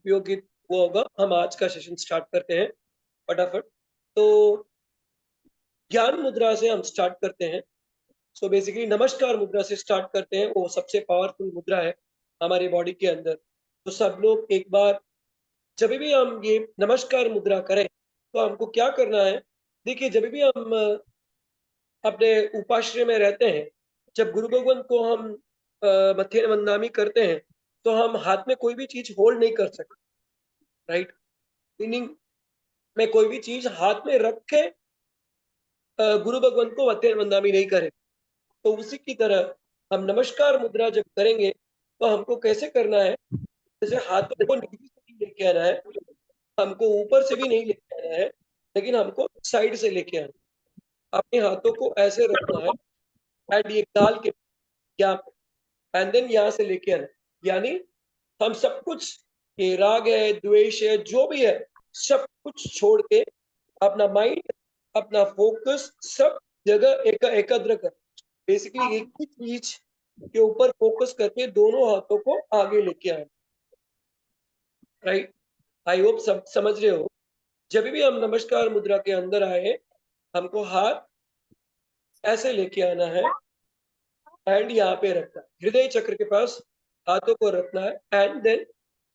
उपयोगी हुआ होगा। हम आज का सेशन स्टार्ट करते हैं फटाफट। तो ज्ञान मुद्रा से हम स्टार्ट करते हैं। सो बेसिकली नमस्कार मुद्रा से स्टार्ट करते हैं। वो सबसे पावरफुल मुद्रा है हमारी बॉडी के अंदर। तो सब लोग एक बार जब भी हम ये नमस्कार मुद्रा करें तो हमको क्या करना है। देखिए, जब भी हम अपने उपाश्रय में रहते हैं, जब गुरु भगवान को हम मत्थे वंदनामी करते हैं, तो हम हाथ में कोई भी चीज होल्ड नहीं कर सकते, राइट। मीनिंग में कोई भी चीज हाथ में रख के गुरु भगवान को मत्थे वंदनामी नहीं करें। तो उसी की तरह हम नमस्कार मुद्रा जब करेंगे तो हमको कैसे करना है। जैसे हाथों को नीचे से नहीं लेके आना है, हमको ऊपर से भी नहीं लेके आना है, लेकिन हमको साइड से लेके आना है। अपने हाथों को ऐसे रखना है एंड ये डाल के यहाँ पे, एंड देन यहाँ से लेके आना है। यानी हम सब कुछ, ये राग है, द्वेष है, जो भी है, सब कुछ छोड़ के अपना माइंड, अपना फोकस सब जगह एकत्र कर, बेसिकली एक ही चीज के ऊपर फोकस करके दोनों हाथों को आगे लेके आए, राइट। आई होप सब समझ रहे हो। जब भी हम नमस्कार मुद्रा के अंदर आए, हमको हाथ ऐसे लेके आना है एंड यहाँ पे रखना है, हृदय चक्र के पास हाथों को रखना है एंड देन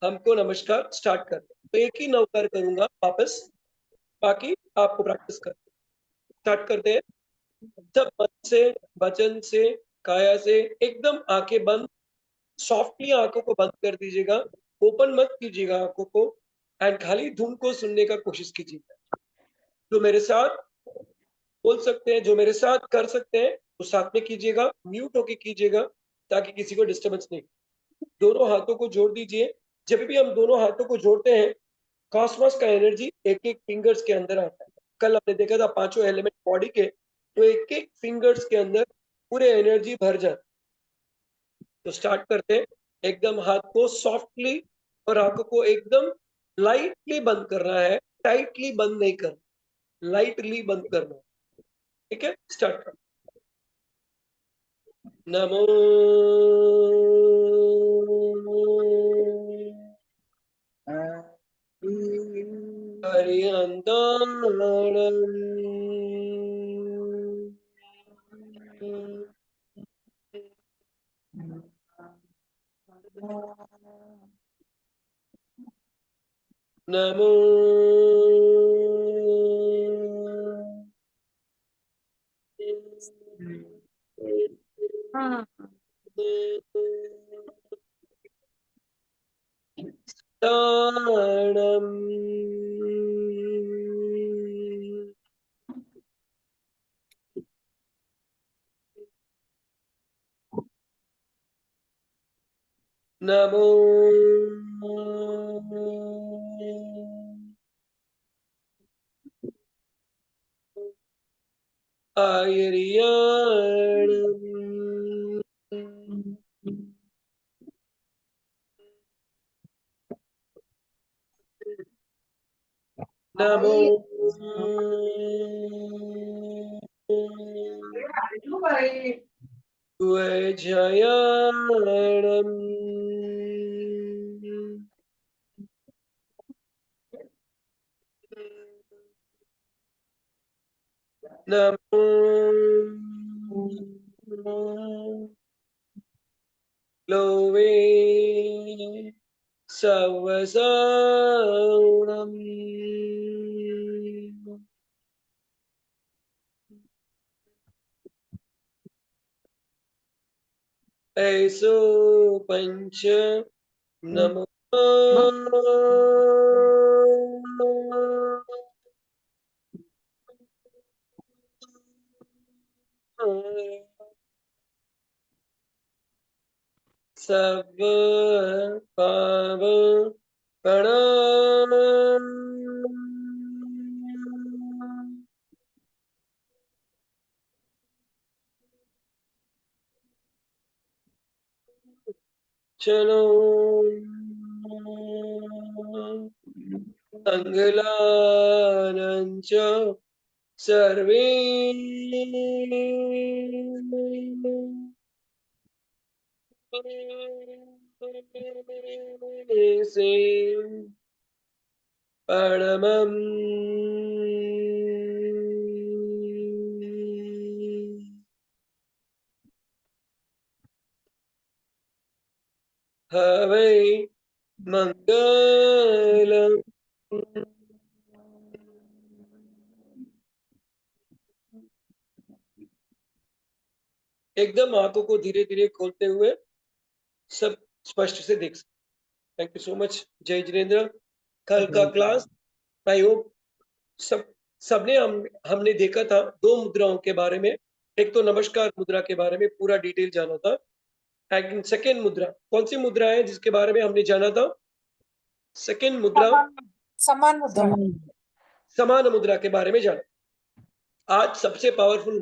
हमको नमस्कार स्टार्ट करना है। तो एक ही नवकार करूंगा वापस, बाकी आपको प्रैक्टिस कर स्टार्ट करते हैं। सब मन से, वचन से, काया से एकदम आंखें बंद, सॉफ्टली आंखों को बंद कर दीजिएगा। ओपन मत कीजिएगा आंखों को एंड खाली धुन को सुनने का कोशिश कीजिएगा। जो मेरे साथ बोल सकते हैं, जो मेरे साथ कर सकते हैं, तो साथ में कीजिएगा, म्यूट होके कीजिएगा ताकि किसी को डिस्टर्बेंस नहीं। दोनों हाथों को जोड़ दीजिए। जब भी हम दोनों हाथों को जोड़ते हैं, कॉस्मोस का एनर्जी एक एक फिंगर्स के अंदर आता है। कल हमने देखा था पांचों एलिमेंट बॉडी के, तो एक एक फिंगर्स के अंदर पूरे एनर्जी भर जाती। तो स्टार्ट करते हैं। एकदम हाथ को सॉफ्टली और आंखों को एकदम लाइटली बंद करना है, टाइटली बंद नहीं करना, लाइटली बंद करना है। ठीक है, स्टार्ट कर। नमो नमो हाँ दानम नमो आयर्याणम् नमो वज्रयाणम् नमो लोवे सवसाणम् ऐसो पंच नमो सब पाव प्रणाम चलो संगलानंच सर्वे से प्रणमम् हवै मंगलम्। एकदम आंखों को धीरे धीरे खोलते हुए सब स्पष्ट से देख सकते। थैंक यू सो मच जय जिनेन्द्र। कल का क्लास आई होप सबने हमने देखा था 2 मुद्राओं के बारे में। एक तो नमस्कार मुद्रा के बारे में पूरा डिटेल जाना था। एंड सेकेंड मुद्रा कौन सी मुद्रा है जिसके बारे में हमने जाना था? सेकेंड मुद्रा समान मुद्रा, समान मुद्रा के बारे में जाना। आज सबसे पावरफुल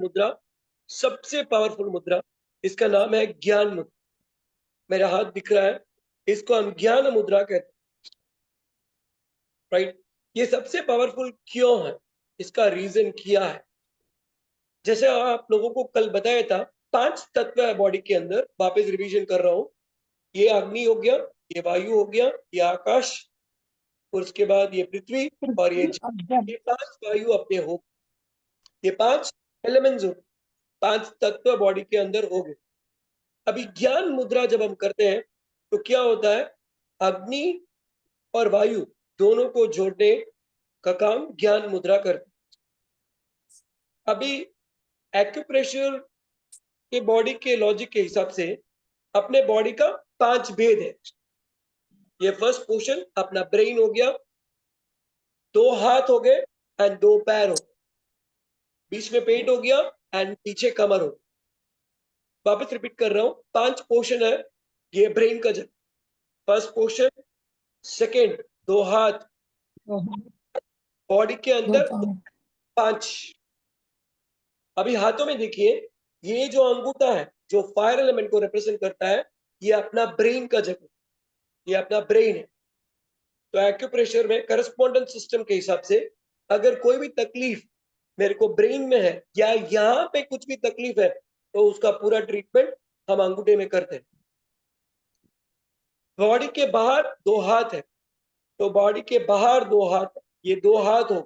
मुद्रा इसका नाम है ज्ञान मुद्रा। मेरा हाथ दिख रहा है, इसको हम ज्ञान मुद्रा कहते हैं। राइट, ये सबसे पावरफुल क्यों है, इसका रीजन क्या है? जैसे आप लोगों को कल बताया था 5 तत्व है बॉडी के अंदर। वापस रिवीजन कर रहा हूं। ये अग्नि हो गया, ये वायु हो गया, ये आकाश, और उसके बाद ये पृथ्वी और ये 5 वायु अपने हो, ये 5 एलिमेंट्स हो, 5 तत्व बॉडी के अंदर हो गए। अभी ज्ञान मुद्रा जब हम करते हैं तो क्या होता है, अग्नि और वायु दोनों को जोड़ने का काम ज्ञान मुद्रा करते। अभी एक्यूप्रेशर के बॉडी के लॉजिक के हिसाब से अपने बॉडी का 5 भेद है। ये फर्स्ट पोर्शन अपना ब्रेन हो गया, 2 हाथ हो गए एंड 2 पैर हो, बीच में पेट हो गया एंड पीछे कमर हो। वापस रिपीट कर रहा हूं, 5 पोर्शन है ये ब्रेन का। जब फर्स्ट पोर्शन, सेकेंड 2 हाथ, बॉडी के अंदर 5। अभी हाथों में देखिए, ये जो अंगूठा है जो फायर एलिमेंट को रिप्रेजेंट करता है, ये अपना ब्रेन का जगह, ये अपना ब्रेन है। तो एक्यूप्रेशर में करस्पॉन्डेंस सिस्टम के हिसाब से अगर कोई भी तकलीफ मेरे को ब्रेन में है या यहाँ पे कुछ भी तकलीफ है तो उसका पूरा ट्रीटमेंट हम अंगूठे में करते हैं। बॉडी के बाहर 2 हाथ है, तो बॉडी के बाहर 2 हाथ, ये 2 हाथ हो।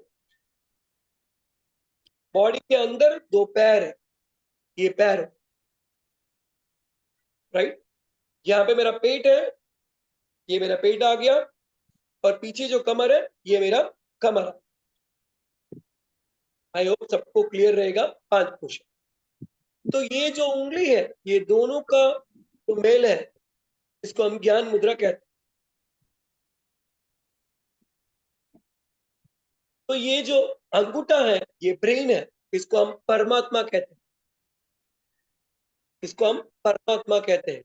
बॉडी के अंदर 2 पैर है, ये पैर हो। राइट, यहाँ पे मेरा पेट है, ये मेरा पेट आ गया, और पीछे जो कमर है ये मेरा कमर है। आई होप सबको क्लियर रहेगा। 5 क्वेश्चन। तो ये जो उंगली है, ये दोनों का जो मेल है, इसको हम ज्ञान मुद्रा कहते हैं। तो ये जो अंगूठा है, ये ब्रेन है, इसको हम परमात्मा कहते हैं, इसको हम परमात्मा कहते हैं।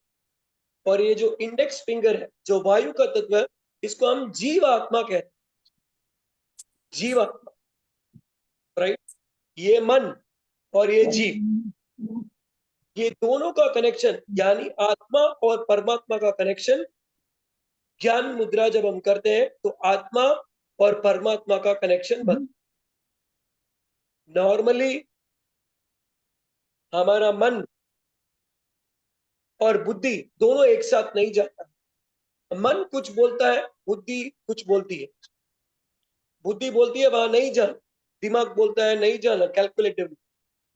और ये जो इंडेक्स फिंगर है, जो वायु का तत्व है, इसको हम जीवात्मा कहते हैं, जीवात्मा। राइट, ये मन और ये जीव, ये दोनों का कनेक्शन यानी आत्मा और परमात्मा का कनेक्शन ज्ञान मुद्रा जब हम करते हैं तो आत्मा और परमात्मा का कनेक्शन बनता। नॉर्मली हमारा मन और बुद्धि दोनों एक साथ नहीं जाता। मन कुछ बोलता है, बुद्धि कुछ बोलती है। बुद्धि बोलती है वहां नहीं जाना, दिमाग बोलता है नहीं जाना कैलकुलेटिवली,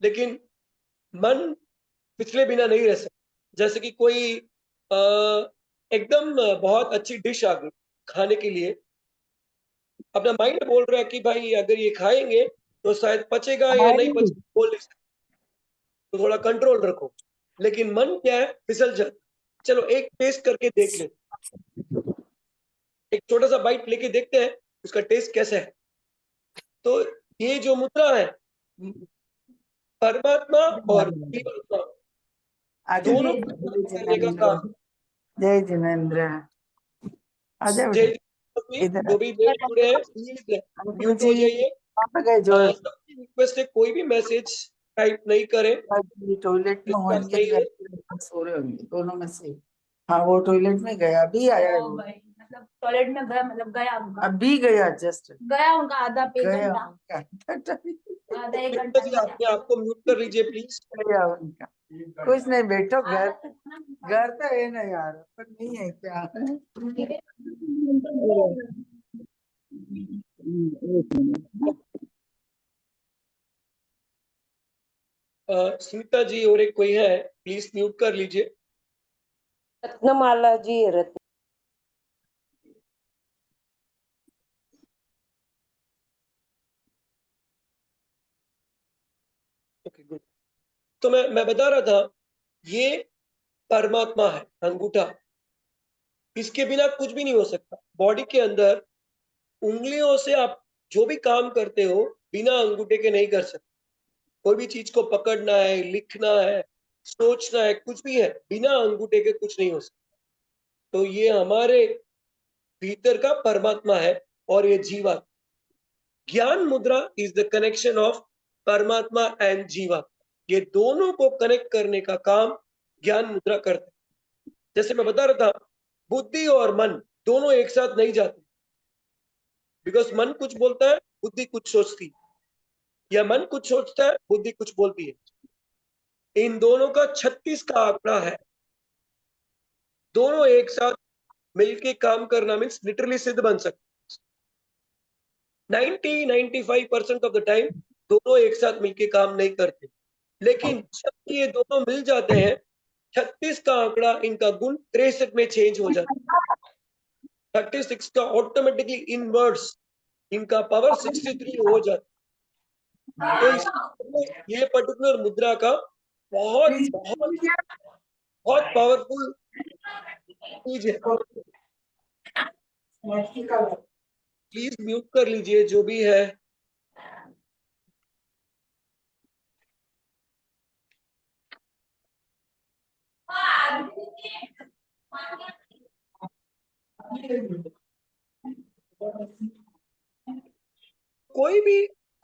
लेकिन मन पिछले बिना नहीं रह सकता। जैसे कि कोई एकदम बहुत अच्छी डिश आ गई खाने के लिए, अपना माइंड बोल रहा है कि भाई अगर ये खाएंगे तो शायद पचेगा या नहीं पचेगा, बोल नहीं सकते, तो थोड़ा कंट्रोल रखो। लेकिन मन क्या है, फिसल जाता। चलो एक टेस्ट करके देख ले, एक छोटा सा बाइट लेके देखते हैं उसका टेस्ट कैसा है। तो ये जो मुद्रा है, परमात्मा और जीवात्मा दोनों करने का काम। जय जिनेन्द्र, आजा जय बेटा इधर। जो भी देर जुड़े हैं प्लीज म्यूट हो जाइए। सबकी रिक्वेस्ट है कोई भी मैसेज टाइप नहीं करें, टॉयलेट में डिस्टर्ब होंगे नहीं है। सो रहे होंगे दोनों में से। हाँ वो टॉयलेट में गया, अभी आया है वो। मतलब टॉयलेट में गया, मतलब गया उनका, अभी गया, जस्ट गया उनका आधा पे गया घंटा, उनका आधा 1 कृष्णा घंटा जी गया। अपने आप को म्यूट कर लीजिए प्लीज। गया उनका। कुछ नहीं बैठो, घर तो है ना यार, पर नहीं है क्या। एक मिनट। स्मिता जी और एक कोई है, प्लीज म्यूट कर लीजिए। रत्नमाला जी, रत्न ओके गुड। तो मैं बता रहा था, ये परमात्मा है अंगूठा, इसके बिना कुछ भी नहीं हो सकता। बॉडी के अंदर उंगलियों से आप जो भी काम करते हो बिना अंगूठे के नहीं कर सकते। कोई भी चीज को पकड़ना है, लिखना है, सोचना है, कुछ भी है, बिना अंगूठे के कुछ नहीं हो सकता। तो ये हमारे भीतर का परमात्मा है और ये जीवा। ज्ञान मुद्रा इज द कनेक्शन ऑफ परमात्मा एंड जीवा। ये दोनों को कनेक्ट करने का काम ज्ञान मुद्रा करते हैं। जैसे मैं बता रहा था, बुद्धि और मन दोनों एक साथ नहीं जाते, बिकॉज मन कुछ बोलता है, बुद्धि कुछ सोचती है, या मन कुछ सोचता है, बुद्धि कुछ बोलती है। इन दोनों का 36 का आंकड़ा है। दोनों एक साथ मिलके काम करना मीन्स लिटरली सिद्ध बन सकते। 90-95% ऑफ द टाइम दोनों एक साथ मिलके काम नहीं करते, लेकिन जब ये दोनों मिल जाते हैं, 36 का आंकड़ा इनका गुण 63 में चेंज हो जाता है। 36 का ऑटोमेटिकली इनवर्स इनका पावर 63 हो जाता है। तो ये पर्टिकुलर मुद्रा का बहुत बहुत बहुत पावरफुल चीज है। प्लीज म्यूट कर लीजिए जो भी है।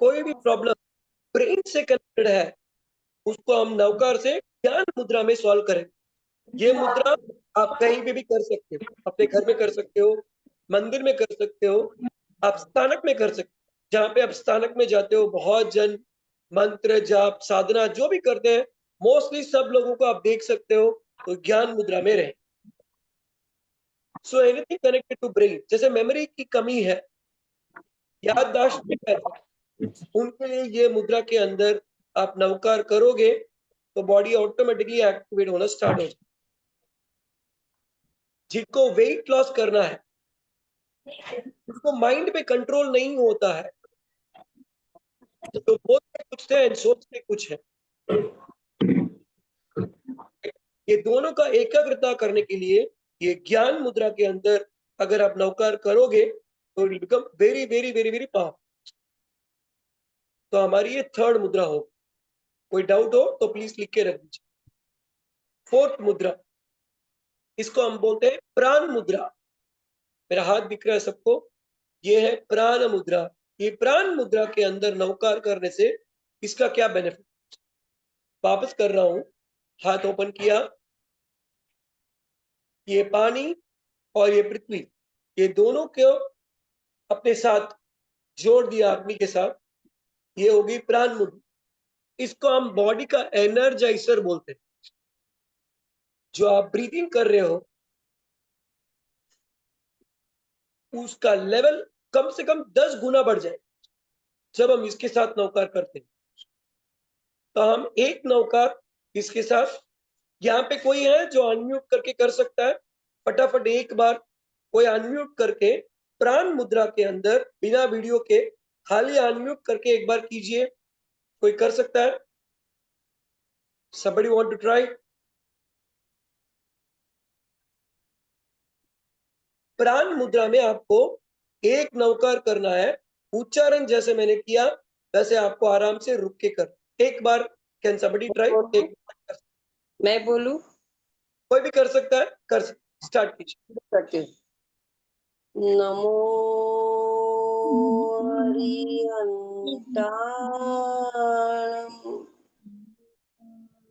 कोई भी प्रॉब्लम ब्रेन से कनेक्टेड है, उसको हम नवकार से ज्ञान मुद्रा में सॉल्व करें। ये मुद्रा आप कहीं पे भी कर सकते हो, अपने घर में कर सकते हो, मंदिर में कर सकते हो, आप स्थानक में कर सकते हो। जहाँ पे आप स्थानक में जाते हो, बहुत जन मंत्र जाप साधना जो भी करते हैं, मोस्टली सब लोगों को आप देख सकते हो, तो ज्ञान मुद्रा में रहे। So anything connected to brain, जैसे मेमोरी की कमी है, याददाश्त में है, उनके लिए ये मुद्रा के अंदर आप नवकार करोगे तो बॉडी ऑटोमेटिकली एक्टिवेट होना स्टार्ट हो जाए। जिनको वेट लॉस करना है, उसको माइंड पे कंट्रोल नहीं होता है, तो बोलते कुछ है सोचते कुछ है। ये दोनों का एकाग्रता करने के लिए ये ज्ञान मुद्रा के अंदर अगर आप नवकार करोगे तो it become very very very very powerful. तो हमारी ये थर्ड मुद्रा हो। कोई डाउट हो तो प्लीज लिख के रख दीजिए। फोर्थ मुद्रा, इसको हम बोलते हैं प्राण मुद्रा। मेरा हाथ दिख रहा है सबको, ये है प्राण मुद्रा। ये प्राण मुद्रा के अंदर नवकार करने से इसका क्या बेनिफिट, वापस कर रहा हूं। हाथ ओपन किया, ये पानी और ये पृथ्वी, ये दोनों को अपने साथ जोड़ दिया अग्नि के साथ, ये होगी प्राण मुद्रा। इसको हम बॉडी का एनर्जाइजर बोलते हैं। जो आप ब्रीदिंग कर रहे हो उसका लेवल कम से कम 10 गुना बढ़ जाए जब हम इसके साथ नवकार करते हैं। तो हम एक नवकार इसके साथ, यहाँ पे कोई है जो अनम्यूट करके कर सकता है? फटाफट एक बार कोई अनम्यूट करके प्राण मुद्रा के अंदर बिना वीडियो के खाली अनम्यूट करके एक बार कीजिए। कोई कर सकता है? Somebody want to try? प्राण मुद्रा में आपको एक नवकार करना है। उच्चारण जैसे मैंने किया वैसे आपको आराम से रुक के कर। एक बार कैन somebody try? एक मैं बोलूं? कोई भी कर सकता है, कर सकता। स्टार्ट कीजिए। करती हूँ। नमो हरिहंताणं,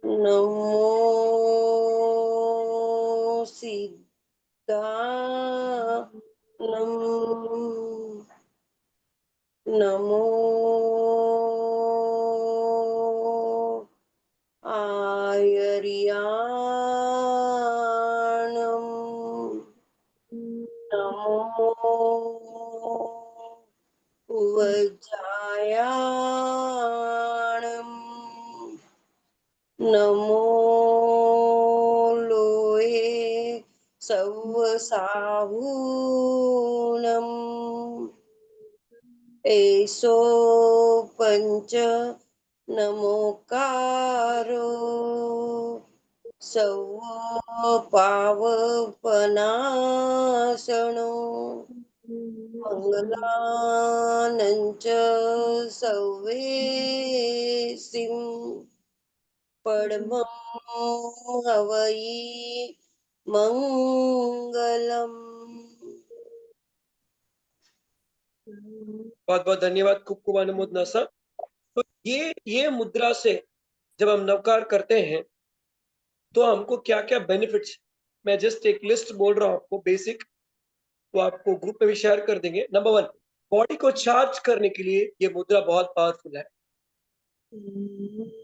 नमो सिद्धाणं, नमो आयर्याणं, नमो सौवज्जायाणम् नमो लोहे सौवसाहूणम् एषो पंच नमोकारो पावपनाशनो मंगलानंच सौवेसिं परमं हवै मंगलम। बहुत बहुत धन्यवाद, खूब खूब अनुमोदना सर। तो ये मुद्रा से जब हम नवकार करते हैं तो हमको क्या क्या बेनिफिट्स, मैं जस्ट एक लिस्ट बोल रहा हूँ आपको बेसिक, तो आपको ग्रुप में भी शेयर कर देंगे। नंबर 1, बॉडी को चार्ज करने के लिए ये मुद्रा बहुत पावरफुल है।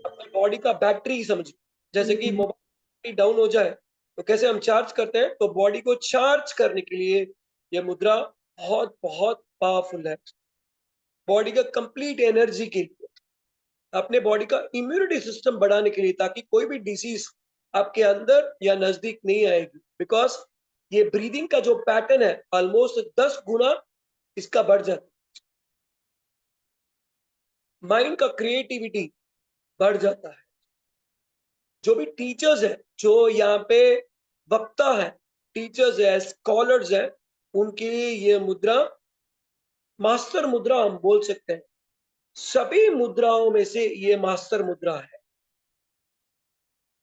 अपनी बॉडी का बैटरी समझिए, जैसे कि मोबाइल डाउन हो जाए तो कैसे हम चार्ज करते हैं, तो बॉडी को चार्ज करने के लिए ये मुद्रा बहुत बहुत पावरफुल है। बॉडी का कंप्लीट एनर्जी के लिए, अपने बॉडी का इम्यूनिटी सिस्टम बढ़ाने के लिए, ताकि कोई भी डिसीज आपके अंदर या नजदीक नहीं आएगी। बिकॉज ये ब्रीदिंग का जो पैटर्न है ऑलमोस्ट 10 गुना इसका बढ़ जाता है। माइंड का क्रिएटिविटी बढ़ जाता है। जो भी टीचर्स है, जो यहाँ पे वक्ता है, टीचर्स है, स्कॉलर्स है, उनके लिए ये मुद्रा मास्टर मुद्रा हम बोल सकते हैं। सभी मुद्राओं में से ये मास्टर मुद्रा है।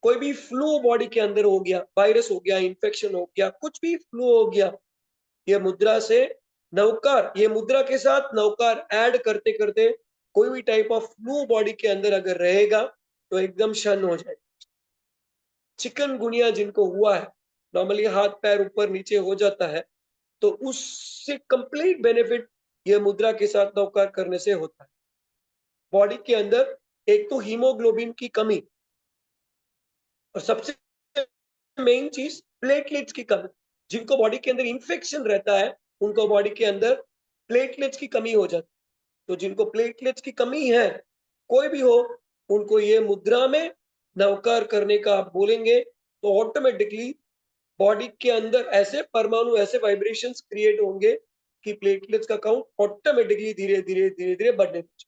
कोई भी फ्लू बॉडी के अंदर हो गया, वायरस हो गया, इन्फेक्शन हो गया, कुछ भी फ्लू हो गया, ये मुद्रा से नवकार, ये मुद्रा के साथ नवकार ऐड करते करते कोई भी टाइप ऑफ फ्लू बॉडी के अंदर अगर रहेगा तो एकदम शन हो जाए। चिकनगुनिया जिनको हुआ है, नॉर्मली हाथ पैर ऊपर नीचे हो जाता है, तो उससे कंप्लीट बेनिफिट ये मुद्रा के साथ नवकार करने से होता है। बॉडी के अंदर एक तो हीमोग्लोबिन की कमी, और सबसे मेन चीज प्लेटलेट्स की कमी। जिनको बॉडी के अंदर इंफेक्शन रहता है उनको बॉडी के अंदर प्लेटलेट्स की कमी हो जाती है। तो जिनको प्लेटलेट्स की कमी है, कोई भी हो, उनको ये मुद्रा में नवकार करने का आप बोलेंगे तो ऑटोमेटिकली बॉडी के अंदर ऐसे परमाणु, ऐसे वाइब्रेशंस क्रिएट होंगे कि प्लेटलेट्स का काउंट ऑटोमेटिकली धीरे धीरे धीरे धीरे बढ़ने लगे।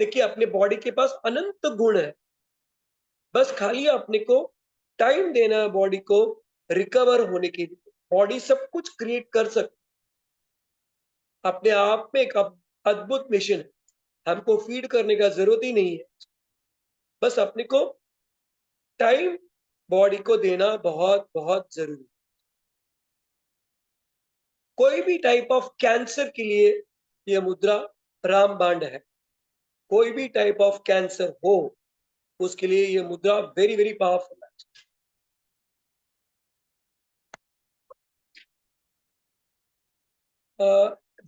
देखिए, अपने बॉडी के पास अनंत गुण है, बस खाली अपने को टाइम देना है बॉडी को रिकवर होने के लिए। बॉडी सब कुछ क्रिएट कर सकती, अपने आप में एक अद्भुत मिशन है। हमको फीड करने का जरूरत ही नहीं है, बस अपने को टाइम बॉडी को देना बहुत बहुत जरूरी। कोई भी टाइप ऑफ कैंसर के लिए यह मुद्रा रामबाण है। कोई भी टाइप ऑफ कैंसर हो उसके लिए यह मुद्रा वेरी वेरी पावरफुल है।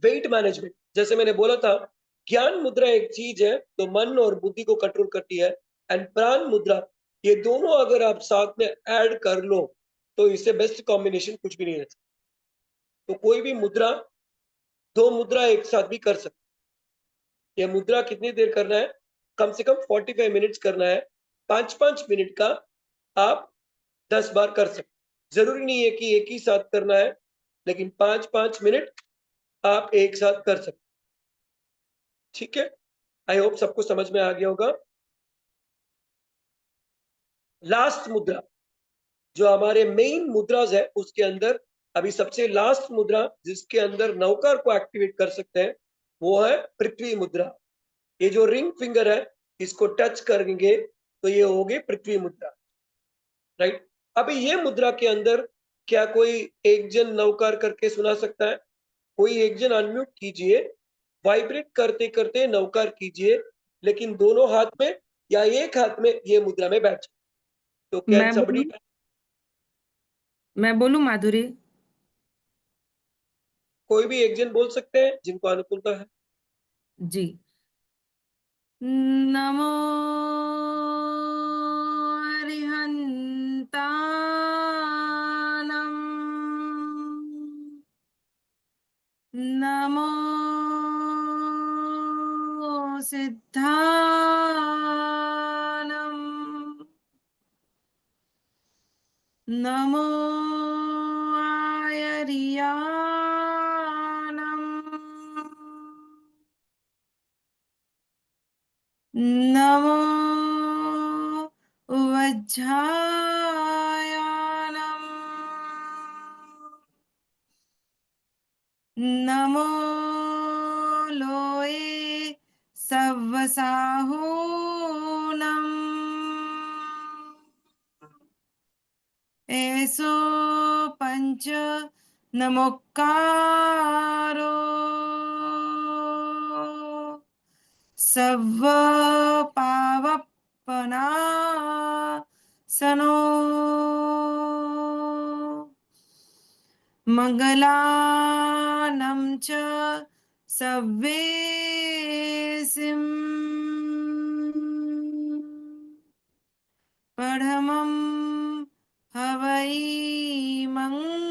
वेट मैनेजमेंट, जैसे मैंने बोला था, ज्ञान मुद्रा एक चीज है तो मन और बुद्धि को कंट्रोल करती है, एंड प्राण मुद्रा, ये दोनों अगर आप साथ में ऐड कर लो तो इससे बेस्ट कॉम्बिनेशन कुछ भी नहीं रहता। तो कोई भी मुद्रा, दो मुद्रा एक साथ भी कर सकते। यह मुद्रा कितनी देर करना है? कम से कम 45 मिनट्स करना है। 5-5 मिनट का आप 10 बार कर सकते। जरूरी नहीं है कि एक ही साथ करना है, लेकिन 5-5 मिनट आप एक साथ कर सकते। ठीक है, आई होप सबको समझ में आ गया होगा। लास्ट मुद्रा, जो हमारे मेन मुद्राज है उसके अंदर अभी सबसे लास्ट मुद्रा जिसके अंदर नौकार को एक्टिवेट कर सकते हैं वो है पृथ्वी मुद्रा। ये जो रिंग फिंगर है इसको टच करेंगे तो ये होगी पृथ्वी मुद्रा, राइट। अभी ये मुद्रा के अंदर क्या कोई एक जन नौकार करके सुना सकता है? कोई एक जन अनम्यूट कीजिए, वाइब्रेट करते करते नौकार कीजिए, लेकिन दोनों हाथ में या एक हाथ में ये मुद्रा में बैठ जाए। तो कैन समबडी, मैं बोलूं माधुरी? कोई भी एक जन बोल सकते हैं जिनको अनुकूलता है। जी। नमो अरिहंतानम, नमो सिद्धानम् नमो आयर्यानम् नमो वज्रायानम् नमो लोये सव्वसाहूनम् एसो पंच नमोक्कारो सव्व पावपना सनो मंगलानं च सव्वेसिं परमं हवै मंगलम्।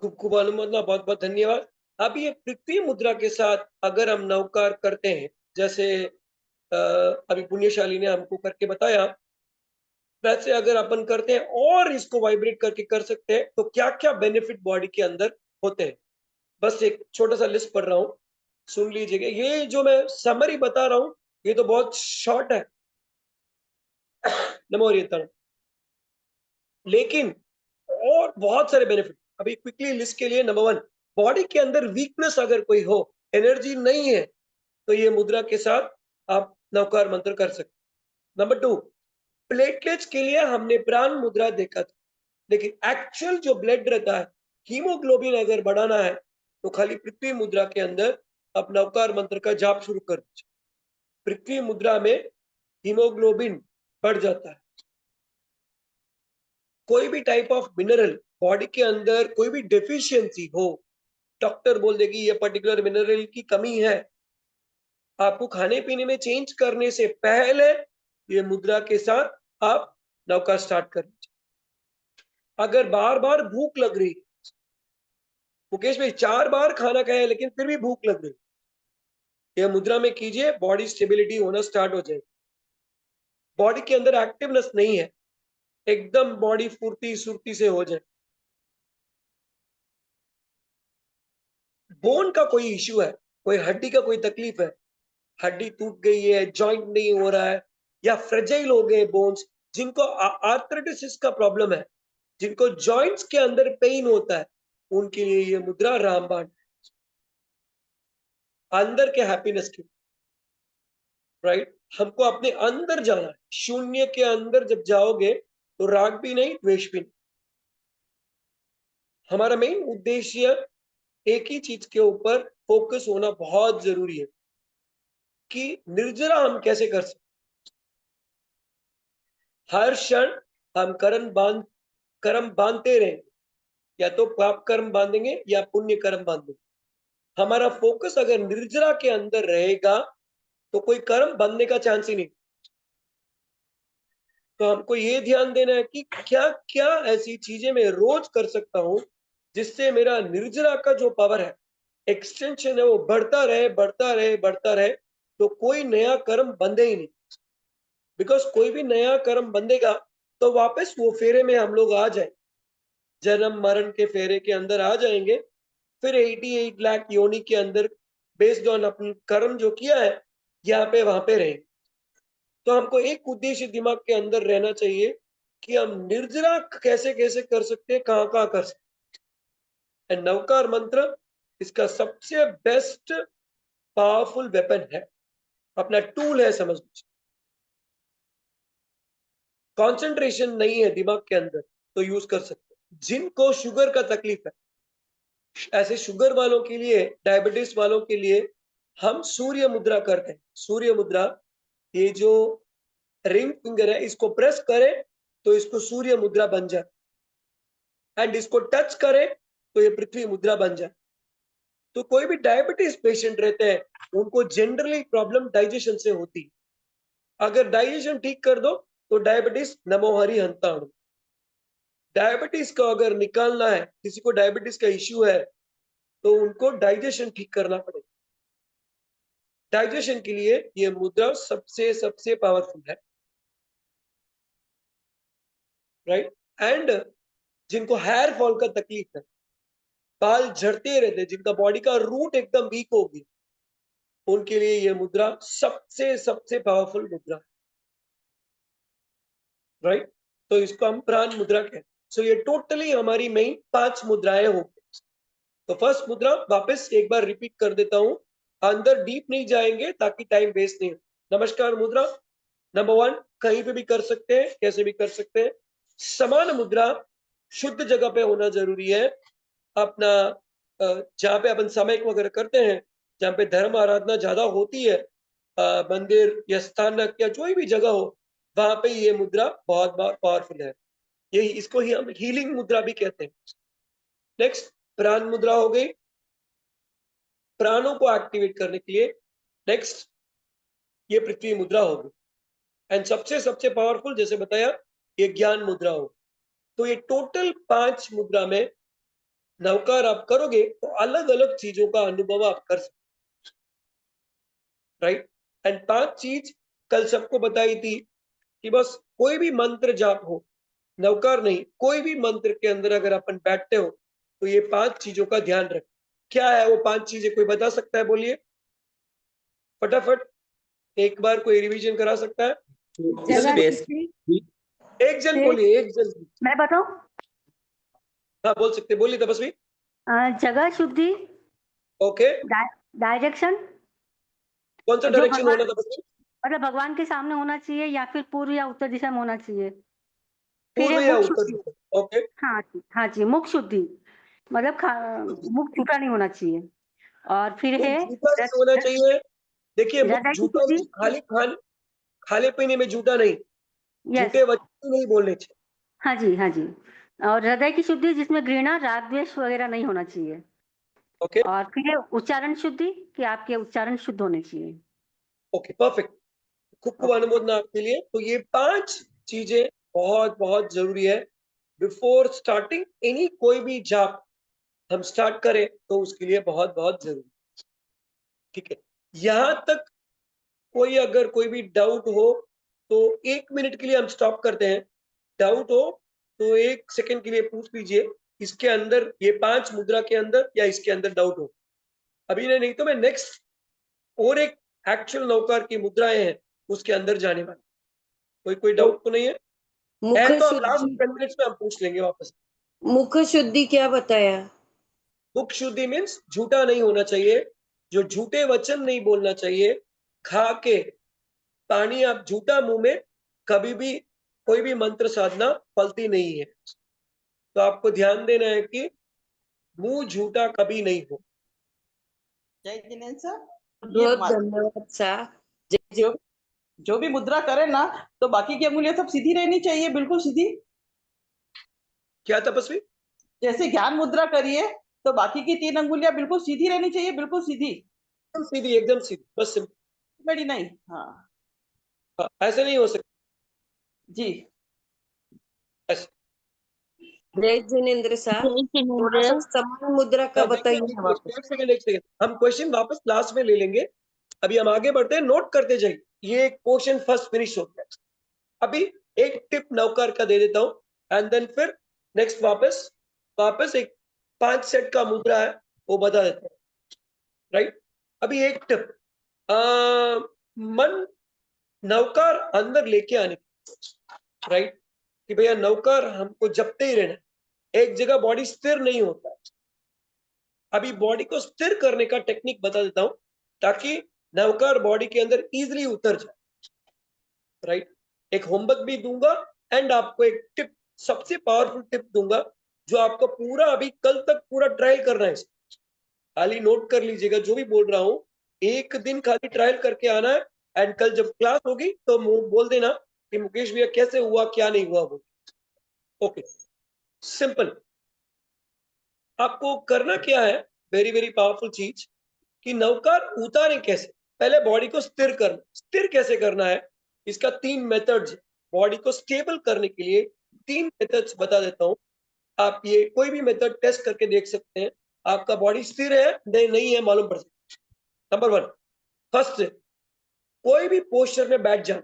खूब खूब अनुमोदना, बहुत बहुत धन्यवाद। अब ये पृथ्वी मुद्रा के साथ अगर हम नवकार करते हैं, जैसे अभी पुण्यशाली ने हमको करके बताया, वैसे अगर अपन करते हैं और इसको वाइब्रेट करके कर सकते हैं, तो क्या क्या बेनिफिट बॉडी के अंदर होते हैं। बस एक छोटा सा लिस्ट पढ़ रहा हूं, सुन लीजिएगा। ये जो मैं समरी बता रहा हूं, ये तो बहुत शॉर्ट है, नमो हरियतन, लेकिन और बहुत सारे बेनिफिट अभी क्विकली लिस्ट के लिए। नंबर 1, बॉडी के अंदर वीकनेस अगर कोई हो, एनर्जी नहीं है, तो ये मुद्रा के साथ आप नवकार मंत्र कर सकते। नंबर 2, प्लेटलेट्स के लिए हमने प्राण मुद्रा देखा था, लेकिन एक्चुअल जो ब्लड रहता है, हीमोग्लोबिन अगर बढ़ाना है, तो खाली पृथ्वी मुद्रा के अंदर आप नवकार मंत्र का जाप शुरू कर दीजिए। पृथ्वी मुद्रा में हीमोग्लोबिन बढ़ जाता है। कोई भी टाइप ऑफ मिनरल बॉडी के अंदर कोई भी डेफिशिएंसी हो, डॉक्टर बोल देगी ये पर्टिकुलर मिनरल की कमी है, आपको खाने पीने में चेंज करने से पहले ये मुद्रा के साथ आप नवकार स्टार्ट कर लीजिए। अगर बार बार भूख लग रही, मुकेश भाई 4 बार खाना खाया लेकिन फिर भी भूख लग रही, ये मुद्रा में कीजिए, बॉडी स्टेबिलिटी होना स्टार्ट हो जाएगी। बॉडी के अंदर एक्टिवनेस नहीं है, एकदम बॉडी फुर्ती सुर्ती से हो जाए। बोन का कोई इश्यू है, कोई हड्डी का कोई तकलीफ है, हड्डी टूट गई है, जॉइंट नहीं हो रहा है, या फ्रेजाइल हो गए बोन्स, जिनको आर्थराइटिस का प्रॉब्लम है, जिनको जॉइंट्स के अंदर पेन होता है, उनके लिए ये मुद्रा रामबाण, अंदर के हैप्पीनेस की, राइट। हमको अपने अंदर जाना है, शून्य के अंदर जब जाओगे तो राग भी नहीं, द्वेष भी नहीं। हमारा मेन उद्देश्य एक ही चीज के ऊपर फोकस होना बहुत जरूरी है कि निर्जरा हम कैसे कर सकते। हर क्षण हम कर्म बांधते रहेंगे, या तो पाप कर्म बांधेंगे या पुण्य कर्म बांधेंगे। हमारा फोकस अगर निर्जरा के अंदर रहेगा तो कोई कर्म बनने का चांस ही नहीं। तो हमको ये ध्यान देना है कि क्या क्या ऐसी चीजें मैं रोज कर सकता हूं जिससे मेरा निर्जरा का जो पावर है, एक्सटेंशन है, वो बढ़ता रहे बढ़ता रहे बढ़ता रहे, तो कोई नया कर्म बंधे ही नहीं। बिकॉज कोई भी नया कर्म बंधेगा तो वापस वो फेरे में हम लोग आ जाए, जन्म मरण के फेरे के अंदर आ जाएंगे। फिर 88 लाख योनि के अंदर बेस्ड ऑन अपनी कर्म जो किया है, यहाँ पे वहां पे रहेंगे। तो हमको एक उद्देश्य दिमाग के अंदर रहना चाहिए कि हम निर्जरा कैसे कैसे कर सकते हैं, कहाँ कहाँ कर सकते हैं। नवकार मंत्र इसका सबसे बेस्ट पावरफुल वेपन है, अपना टूल है, समझ लीजिए। कंसंट्रेशन नहीं है दिमाग के अंदर तो यूज कर सकते हैं। जिनको शुगर का तकलीफ है, ऐसे शुगर वालों के लिए, डायबिटीज वालों के लिए हम सूर्य मुद्रा करते हैं। सूर्य मुद्रा, ये जो रिंग फिंगर है, इसको प्रेस करें तो इसको सूर्य मुद्रा बन जाए, एंड इसको टच करें तो ये पृथ्वी मुद्रा बन जाए। तो कोई भी डायबिटीज पेशेंट रहते हैं, उनको जनरली प्रॉब्लम डाइजेशन से होती है। अगर डाइजेशन ठीक कर दो तो डायबिटीज नमो हरि हंताणु, डायबिटीज का अगर निकालना है, किसी को डायबिटीज का इश्यू है तो उनको डाइजेशन ठीक करना पड़ेगा। डाइजेशन के लिए ये मुद्रा सबसे पावरफुल है, राइट। एंड जिनको हेयर फॉल का तकलीफ है, बाल झड़ते रहते, जिनका बॉडी का रूट एकदम वीक हो गया, उनके लिए ये मुद्रा सबसे पावरफुल मुद्रा है, राइट। तो इसको हम प्राण मुद्रा कहते हैं। सो ये टोटली हमारी मेन 5 मुद्राएं होंगी। तो फर्स्ट मुद्रा वापस एक बार रिपीट कर देता हूं, अंदर डीप नहीं जाएंगे ताकि टाइम वेस्ट नहीं हो। नमस्कार मुद्रा नंबर 1 कहीं पे भी कर सकते हैं, कैसे भी कर सकते हैं। समान मुद्रा शुद्ध जगह पे होना जरूरी है। अपना जहाँ पे अपन सामयिक वगैरह करते हैं, जहाँ पे धर्म आराधना ज्यादा होती है, मंदिर या स्थानक या कोई भी जगह हो, वहां पे ये मुद्रा बहुत पावरफुल है। यही इसको ही हम हीलिंग मुद्रा भी कहते हैं। नेक्स्ट प्राण मुद्रा हो गई, प्राणों को एक्टिवेट करने के लिए। नेक्स्ट ये पृथ्वी मुद्रा हो गई। एंड सबसे पावरफुल जैसे बताया ये ज्ञान मुद्रा हो। तो ये टोटल 5 मुद्रा में नवकार आप करोगे तो अलग अलग चीजों का अनुभव आप कर सकते, राइट। एंड 5 चीज कल सबको बताई थी कि बस कोई भी मंत्र जाप हो, नवकार नहीं, कोई भी मंत्र के अंदर अगर अपन बैठते हो तो ये 5 चीजों का ध्यान रखें। क्या है वो 5 चीजें, कोई बता सकता है? बोलिए फटाफट, एक बार कोई रिवीजन करा सकता है? एक जन बोलिए, एक जन। मैं बताऊं? हाँ बोल सकते, बोलिए तपस्वी। जगह शुद्धि, ओके, डायरेक्शन, कौन सा डायरेक्शन होना तपस्वी? मतलब भगवान के सामने होना चाहिए या फिर पूर्व या उत्तर दिशा में होना चाहिए। फिर पूर्व है या मुख उत्तर? शुद्धि। ओके, हाँ जी, मुख शुद्धि मतलब मुख झूठा नहीं होना चाहिए। और फिर है झूठा नहीं होना चाहिए। देखिए मुख हृदय की झूठा शुद्धि। नहीं, खाली खाने पीने में झूठा नहीं, यस, झूठे वचन नहीं बोलने चाहिए। हाँ जी, हाँ जी। और हृदय की शुद्धि जिसमें घृणा, राग, द्वेष वगैरह नहीं होना चाहिए। ओके और फिर है उच्चारण शुद्धि कि आपके उच्चारण शुद्ध होने चाहिए। ओके, परफेक्ट, खूब अनुमोदन आपके लिए। तो ये 5 चीजें बहुत जरूरी है बिफोर स्टार्टिंग एनी कोई भी जाप हम स्टार्ट करें तो उसके लिए बहुत जरूरी, ठीक है। यहां तक कोई अगर कोई भी डाउट हो तो 1 मिनट के लिए हम स्टॉप करते हैं। डाउट हो तो 1 सेकंड के लिए पूछ लीजिए, इसके अंदर ये 5 मुद्रा के अंदर या इसके अंदर डाउट हो। अभी नहीं तो मैं नेक्स्ट और एक एक्चुअल नौकार की मुद्राएं हैं उसके अंदर जाने वाले। कोई डाउट तो नहीं है? मुख तो लास्ट शुद्धि, 10 मिनट्स में हम पूछ लेंगे वापस। मुख शुद्धि क्या बताया? मुख शुद्धि मीन्स झूठा नहीं होना चाहिए, जो झूठे वचन नहीं बोलना चाहिए। खा के पानी आप झूठा मुंह में कभी भी कोई भी मंत्र साधना फलती नहीं है। तो आपको ध्यान देना है कि मुंह झूठा कभी नहीं हो। जय जिनेन्द्र सर, बहुत धन्यवाद सर। जो भी मुद्रा करे ना तो बाकी की अंगुलियां सब सीधी रहनी चाहिए, बिल्कुल सीधी। क्या तपस्वी? जैसे ज्ञान मुद्रा करिए तो बाकी की 3 अंगुलियां बिल्कुल सीधी रहनी चाहिए, बिल्कुल सीधी, सीधी, एकदम सीधी, बस सिंपल। बड़ी नहीं। हाँ ऐसे नहीं हो सकता जी। ऐसे। जय जिनेन्द्र सर, थोड़ा सा समान मुद्रा का बताइए वापस। एक सेकंड, हम क्वेश्चन वापस लास्ट में ले लेंगे। अभी हम आगे बढ़ते हैं, नोट करते जाइए। ये क्वेश्चन फर्स्ट फिनिश हो गया। अभी एक टिप नौकर का दे देता हूं एंड देन फिर नेक्स्ट वापस एक 5 सेट का मुद्रा है वो बता देता हूं, राइट। अभी एक टिप, मन नौकर अंदर लेके आने, राइट, कि भैया नौकर हमको जपते ही रहना, एक जगह बॉडी स्थिर नहीं होता। अभी बॉडी को स्थिर करने का टेक्निक बता देता हूं ताकि नवकार बॉडी के अंदर इजीली उतर जाए, राइट। एक होमवर्क भी दूंगा एंड आपको एक टिप, सबसे पावरफुल टिप दूंगा जो आपको पूरा अभी कल तक पूरा ट्रायल करना है। खाली नोट कर लीजिएगा जो भी बोल रहा हूं, एक दिन खाली ट्रायल करके आना है एंड कल जब क्लास होगी तो बोल देना कि मुकेश भैया कैसे हुआ क्या नहीं हुआ वो। Okay, simple. आपको करना क्या है, वेरी पावरफुल चीज, कि नवकार उतारे कैसे। पहले बॉडी को स्थिर करना, स्थिर कैसे करना है इसका 3 मेथड्स। बॉडी को स्टेबल करने के लिए 3 मेथड्स बता देता हूं। आप ये कोई भी मेथड टेस्ट करके देख सकते हैं, आपका बॉडी स्थिर है नहीं है मालूम पड़ सकता है। नंबर 1, फर्स्ट, कोई भी पोस्चर में बैठ जाना,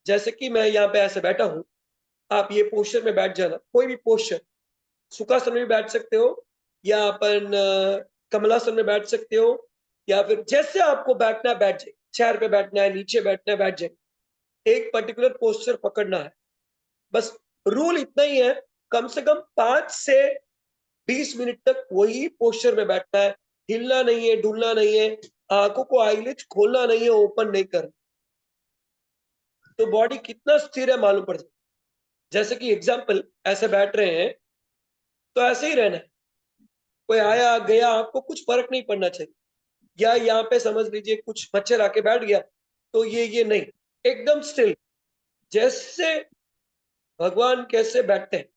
जैसे कि मैं यहाँ पे ऐसे बैठा हूं, आप ये पोस्चर में बैठ जाना, कोई भी पोस्चर, सुखासन में भी बैठ सकते हो या अपन कमलासन में बैठ सकते हो, या फिर जैसे आपको बैठना है बैठ जाए, चेयर पे बैठना है, नीचे बैठना है बैठ जाए, एक पर्टिकुलर पोस्चर पकड़ना है। बस रूल इतना ही है, कम से कम 5 से 20 मिनट तक वही पोस्चर में बैठना है, हिलना नहीं है, डुलना नहीं है, आंखों को आईलिड्स खोलना नहीं है, ओपन नहीं करना, तो बॉडी कितना स्थिर है मालूम पड़ जाए। जैसे कि एग्जाम्पल, ऐसे बैठ रहे हैं तो ऐसे ही रहना है, कोई आया गया आपको कुछ फर्क नहीं पड़ना चाहिए, या यहाँ पे समझ लीजिए कुछ मच्छर आके बैठ गया तो ये नहीं, एकदम स्टिल, जैसे भगवान कैसे बैठते हैं,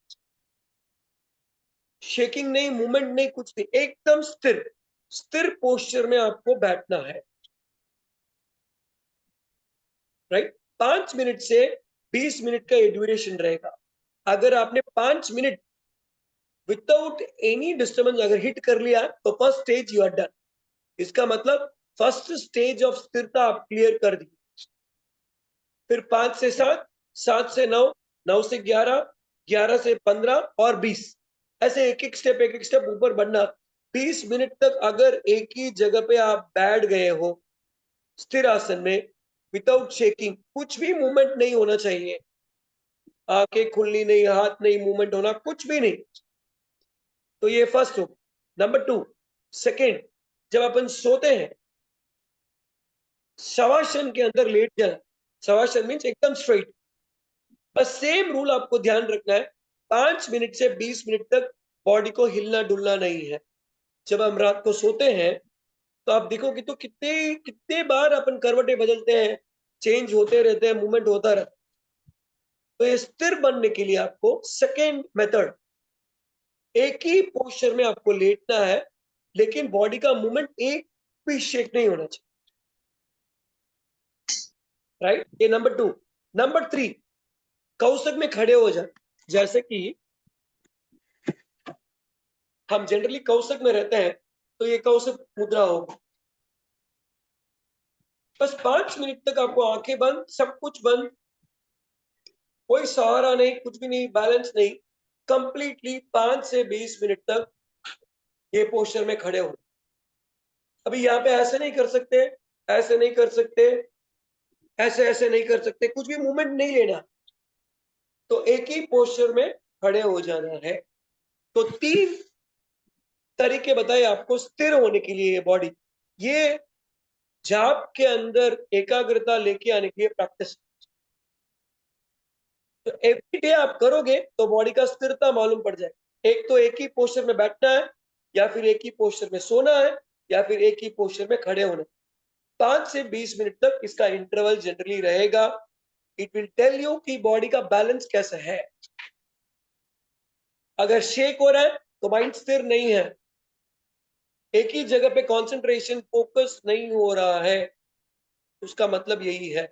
शेकिंग नहीं, मूवमेंट नहीं, कुछ नहीं, एकदम स्थिर, स्थिर पोस्चर में आपको बैठना है, राइट। 5 मिनट से 20 मिनट का ये ड्यूरेशन रहेगा। अगर आपने 5 मिनट विदाउट एनी डिस्टर्बेंस अगर हिट कर लिया तो first stage you are done. इसका मतलब फर्स्ट स्टेज ऑफ स्थिरता आप क्लियर कर दी। फिर 5 से 7, 7 से 9, 9 से 11, 11 से 15 और 20, ऐसे एक एक स्टेप ऊपर बढ़ना। 20 मिनट तक अगर एक ही जगह पे आप बैठ गए हो स्थिर आसन में विदाउट शेकिंग, कुछ भी मूवमेंट नहीं होना चाहिए, आंखें खुलनी नहीं, हाथ नहीं मूवमेंट होना, कुछ भी नहीं, तो ये फर्स्ट हो। नंबर 2, सेकेंड, जब अपन सोते हैं शवासन के अंदर लेट जाना, शवासन मीन्स एकदम स्ट्रेट, बस सेम रूल आपको ध्यान रखना है, 5 मिनट से 20 मिनट तक बॉडी को हिलना डुलना नहीं है। जब हम रात को सोते हैं तो आप देखोगे तो कितने कितने बार अपन करवटें बदलते हैं, चेंज होते रहते हैं, मूवमेंट होता रहता है। तो ये स्थिर बनने के लिए आपको सेकेंड मेथड, एक ही पोस्चर में आपको लेटना है, लेकिन बॉडी का मूवमेंट एक भी शेक नहीं होना चाहिए, राइट। ये नंबर 2। नंबर 3, कौशक में खड़े हो जाए, जैसे कि हम जनरली कौशक में रहते हैं तो ये कौशक मुद्रा होगी। बस 5 मिनट तक आपको आंखें बंद, सब कुछ बंद, कोई सहारा नहीं, कुछ भी नहीं, बैलेंस नहीं, कंप्लीटली 5 से 20 मिनट तक ये पोस्चर में खड़े हो। अभी यहाँ पे ऐसे नहीं कर सकते, ऐसे नहीं कर सकते, ऐसे नहीं कर सकते, कुछ भी मूवमेंट नहीं लेना, तो एक ही पोस्चर में खड़े हो जाना है। तो 3 तरीके बताए आपको स्थिर होने के लिए। ये बॉडी, ये जाप के अंदर एकाग्रता लेके आने के लिए प्रैक्टिस, तो एवरी डे आप करोगे तो बॉडी का स्थिरता मालूम पड़ जाए। एक तो एक ही पोस्चर में बैठना है, या फिर एक ही पोस्चर में सोना है, या फिर एक ही पोस्चर में खड़े होना। 5 से 20 मिनट तक इसका इंटरवल जनरली रहेगा। इट विल टेल यू कि बॉडी का बैलेंस कैसा है। अगर शेक हो रहा है तो माइंड स्थिर नहीं है, एक ही जगह पे कंसंट्रेशन फोकस नहीं हो रहा है, उसका मतलब यही है।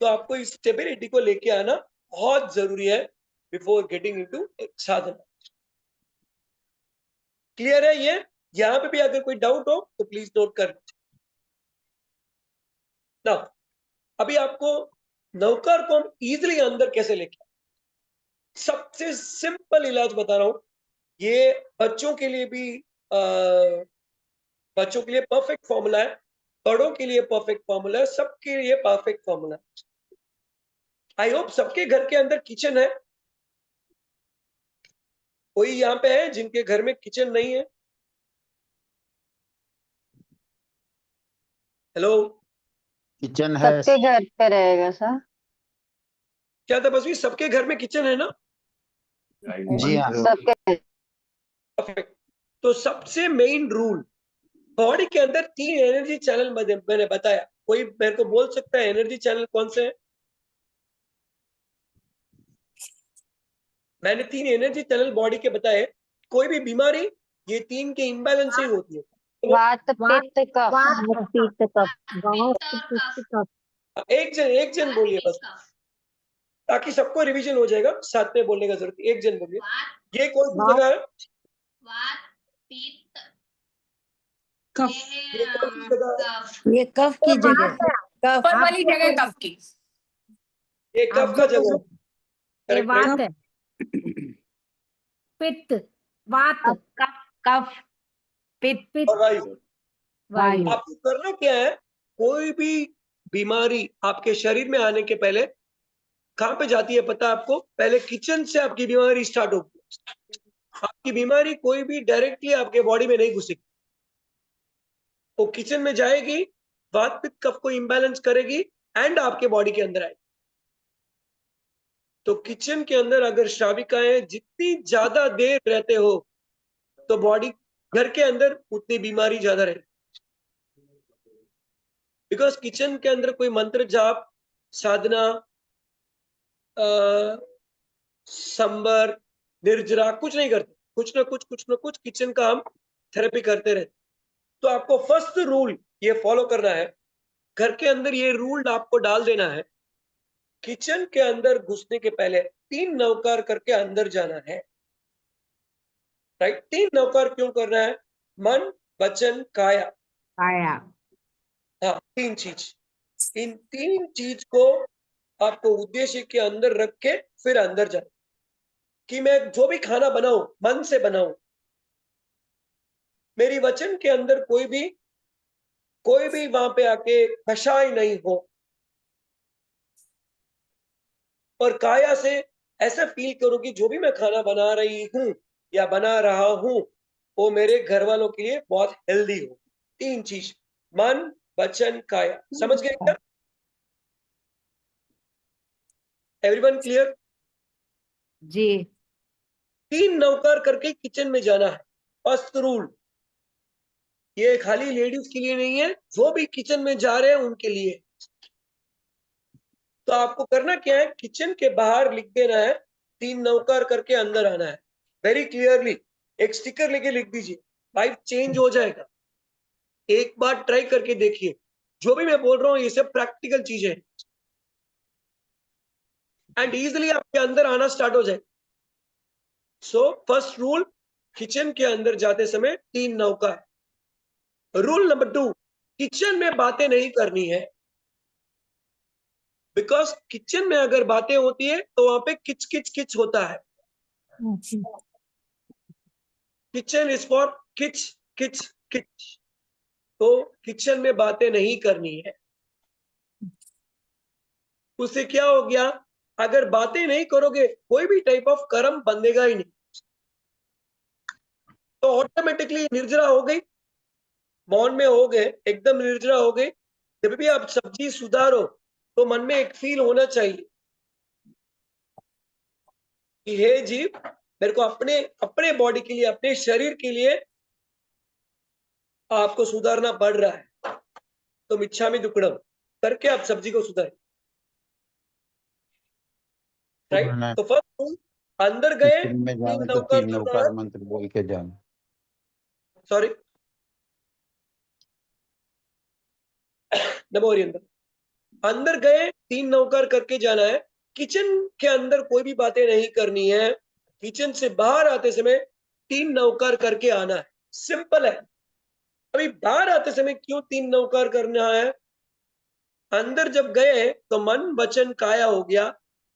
तो आपको इस स्टेबिलिटी को लेके आना बहुत जरूरी है बिफोर गेटिंग इनटू साधना। क्लियर है ये? यहां पे भी अगर कोई डाउट हो तो प्लीज नोट कर ना। अभी आपको नौकर को हम इजिली अंदर कैसे लेके, सबसे सिंपल इलाज बता रहा हूं। ये बच्चों के लिए भी बच्चों के लिए परफेक्ट फॉर्मूला है, बड़ों के लिए परफेक्ट फॉर्मूला है, सबके लिए परफेक्ट फॉर्मूला है। आई होप सबके घर के अंदर किचन है। कोई यहाँ पे है जिनके घर में किचन नहीं है? हेलो, किचन है। सबके घर पे रहेगा सर। क्या तपस्वी सबके घर में किचन है ना? जी हाँ। सबके परफेक्ट। तो सबसे मेन रूल, बॉडी के अंदर 3 एनर्जी चैनल मैंने बताया। कोई मेरे को बोल सकता है एनर्जी चैनल कौन से हैं? मैंने 3 एनर्जी चैनल बॉडी के बताए। कोई भी बीमारी ये 3 के इम्बैलेंस ही होती है। वात पित्त कफ। एक जन बोलिए बस, ताकि सबको रिवीजन हो जाएगा, साथ में बोलने का जरूरत। एक जन बोलिए। ये कौन सी जगह है? वात पित्त कफ ये ये कौन सी जगह है? ये कफ की जगह कफ ऊपर वाली जगह कफ की, ये कफ का जगह है। ये Correct, वात right? है, पित्त, वात, कफ कफ पित्त, पित्त, Alright. वायु। आपको करना क्या है, कोई भी बीमारी आपके शरीर में आने के पहले कहाँ पे जाती है पता है आपको? पहले किचन से आपकी बीमारी स्टार्ट होगी। आपकी बीमारी कोई भी डायरेक्टली आपके बॉडी में नहीं घुसेगी, वो किचन में जाएगी, वात पित्त कफ को इम्बैलेंस करेगी एंड आपके बॉडी के अंदर आएगी। तो किचन के अंदर अगर श्राविकाएं जितनी ज्यादा देर रहते हो तो बॉडी घर के अंदर उतनी बीमारी ज्यादा रहेगी। बिकॉज किचन के अंदर कोई मंत्र जाप साधना संबर निर्जरा कुछ नहीं करते, कुछ ना कुछ किचन का हम थेरेपी करते रहते। तो आपको फर्स्ट रूल ये फॉलो करना है, घर के अंदर ये रूल आपको डाल देना है, किचन के अंदर घुसने के पहले 3 नवकार करके अंदर जाना है। राइट, 3 नवकार क्यों करना है? मन वचन काया, काया, हाँ 3 चीज, इन 3 चीज को आपको उद्देश्य के अंदर रख के फिर अंदर जाए कि मैं जो भी खाना बनाऊं मन से बनाऊं, मेरी वचन के अंदर कोई भी वहां पे आके कषाय नहीं हो, और काया से ऐसा फील करो कि जो भी मैं खाना बना रही हूं या बना रहा हूं वो मेरे घर वालों के लिए बहुत हेल्दी हो। 3 चीज, मन वचन काया। समझ गए क्या? Everyone clear? जी। 3 नौकर करके किचन में जाना है, फर्स्ट रूल। ये खाली लेडीज के लिए नहीं है, जो भी किचन में जा रहे हैं उनके लिए। तो आपको करना क्या है, किचन के बाहर लिख देना है 3 नौकर करके अंदर आना है, वेरी क्लियरली। एक स्टिकर लेके लिख दीजिए, लाइफ चेंज हो जाएगा। एक बार ट्राई करके देखिए, जो भी मैं बोल रहा हूँ ये सब प्रैक्टिकल चीजें हैं एंड इजिली आपके अंदर आना स्टार्ट हो जाए। सो फर्स्ट रूल, किचन के अंदर जाते समय 3 नौकर। रूल नंबर 2, किचन में बातें नहीं करनी है, बिकॉज किचन में अगर बातें होती है तो वहां पे किच किच किच होता है। किचन इज फॉर किच किच किच, तो किचन में बातें नहीं करनी है। उससे क्या हो गया, अगर बातें नहीं करोगे कोई भी टाइप ऑफ कर्म बंधेगा ही नहीं, तो ऑटोमेटिकली निर्जरा हो गई, मौन में हो गए, एकदम निर्जरा हो गई। जब भी आप सब्जी सुधारो तो मन में एक फील होना चाहिए कि हे जीव, मेरे को अपने अपने बॉडी के लिए, अपने शरीर के लिए आपको सुधारना पड़ रहा है, तो मिच्छामि दुक्कडम करके आप सब्जी को सुधारें। राइट, तो फर्स्ट अंदर गए, किचन में 3 जाए तो नौकर 3 करना नौकार है। मंत्र बोल के जाना। सॉरी, नमो हरिंदर। अंदर गए 3 नौकर करके जाना है। किचन के अंदर कोई भी बातें नहीं करनी है, किचन से बाहर आते समय 3 नौकर करके आना है, सिंपल है। अभी बाहर आते समय क्यों 3 नौकर करना है? अंदर जब गए तो मन वचन काया हो गया,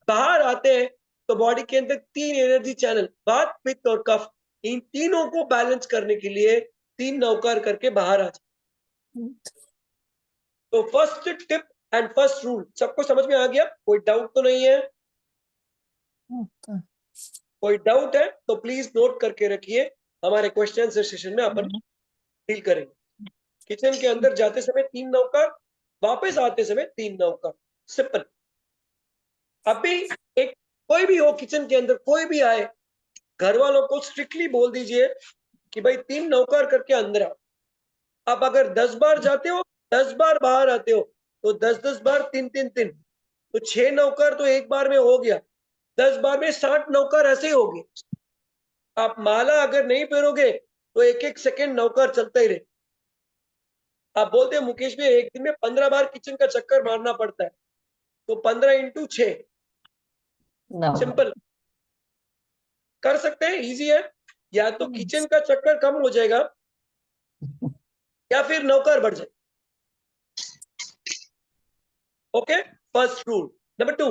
बाहर आते हैं तो बॉडी के अंदर 3 एनर्जी चैनल, वात पित्त और कफ, इन तीनों को बैलेंस करने के लिए 3 नौकर करके बाहर आ जाए। तो first tip and first rule सबको समझ में आ गया? कोई डाउट तो नहीं है? कोई डाउट है तो प्लीज नोट करके रखिए, हमारे क्वेश्चन आंसर सेशन में अपन डील करेंगे। किचन के अंदर जाते समय 3 नौकर, वापस आते समय 3 नौकर, सिंपल। अभी एक कोई भी हो किचन के अंदर, कोई भी आए, घर वालों को स्ट्रिक्टली बोल दीजिए कि भाई 3 नौकर करके अंदर आओ। आप अगर 10 बार जाते हो, 10 बार बाहर आते हो, तो 10-10 बार 3-3-3, तो 6 नौकर तो एक बार में हो गया, 10 बार में 60 नौकर ऐसे ही हो गए। आप माला अगर नहीं फेरोगे तो 1-1 सेकेंड नौकर चलता ही रहे। आप बोलते हैं मुकेश भाई एक दिन में 15 बार किचन का चक्कर मारना पड़ता है, तो 15 × 6, सिंपल। कर सकते हैं, इजी है। या तो किचन का चक्कर कम हो जाएगा या फिर नौकर बढ़ जाए। Okay, first rule. नंबर 2,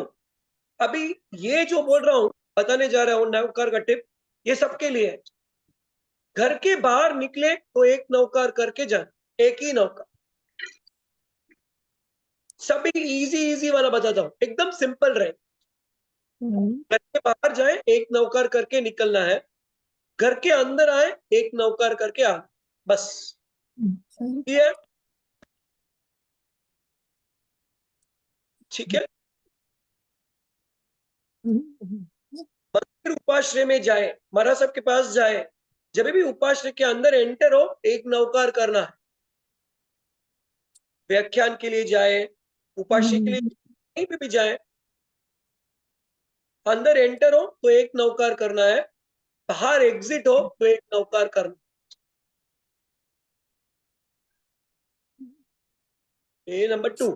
अभी ये जो बोल रहा हूं, बताने जा रहा हूं नौकर का टिप, ये सबके लिए है। घर के बाहर निकले तो एक नौकर करके जाए, एक ही नौकर। सभी इजी वाला बताता हूं, एकदम सिंपल रहे। घर के बाहर जाए एक नौकर करके निकलना है, घर के अंदर आए एक नौकर करके आ, बस ये ठीक है। मंदिर उपाश्रय में जाए, महाराज साहब के पास जाए, जब भी उपाश्रय के अंदर एंटर हो एक नौकर करना है। व्याख्यान के लिए जाए, उपाश्रय के लिए कहीं पे भी जाए, अंदर एंटर हो तो एक नौकर करना है, बाहर एग्जिट हो तो एक नौकर करना। ये नंबर 2।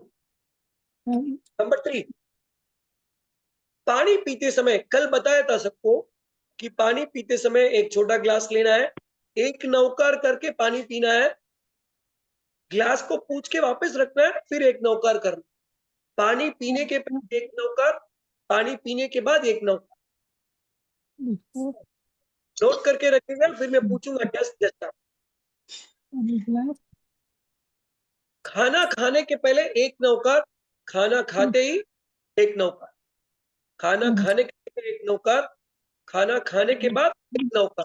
नंबर 3, पानी पीते समय, कल बताया था सबको कि पानी पीते समय एक छोटा ग्लास लेना है, एक नौकर करके पानी पीना है, ग्लास को पूछ के वापस रखना है, फिर एक नौकर करना। पानी पीने के पहले एक नौकर, पानी पीने के बाद एक नौकर। नोट करके रखिएगा, फिर मैं पूछूंगा टेस्ट जैसा। खाना खाने के पहले एक नौकर, खाना खाते ही एक नौकर, खाना खाने के पहले एक नौकर, खाना खाने के बाद एक नौकर।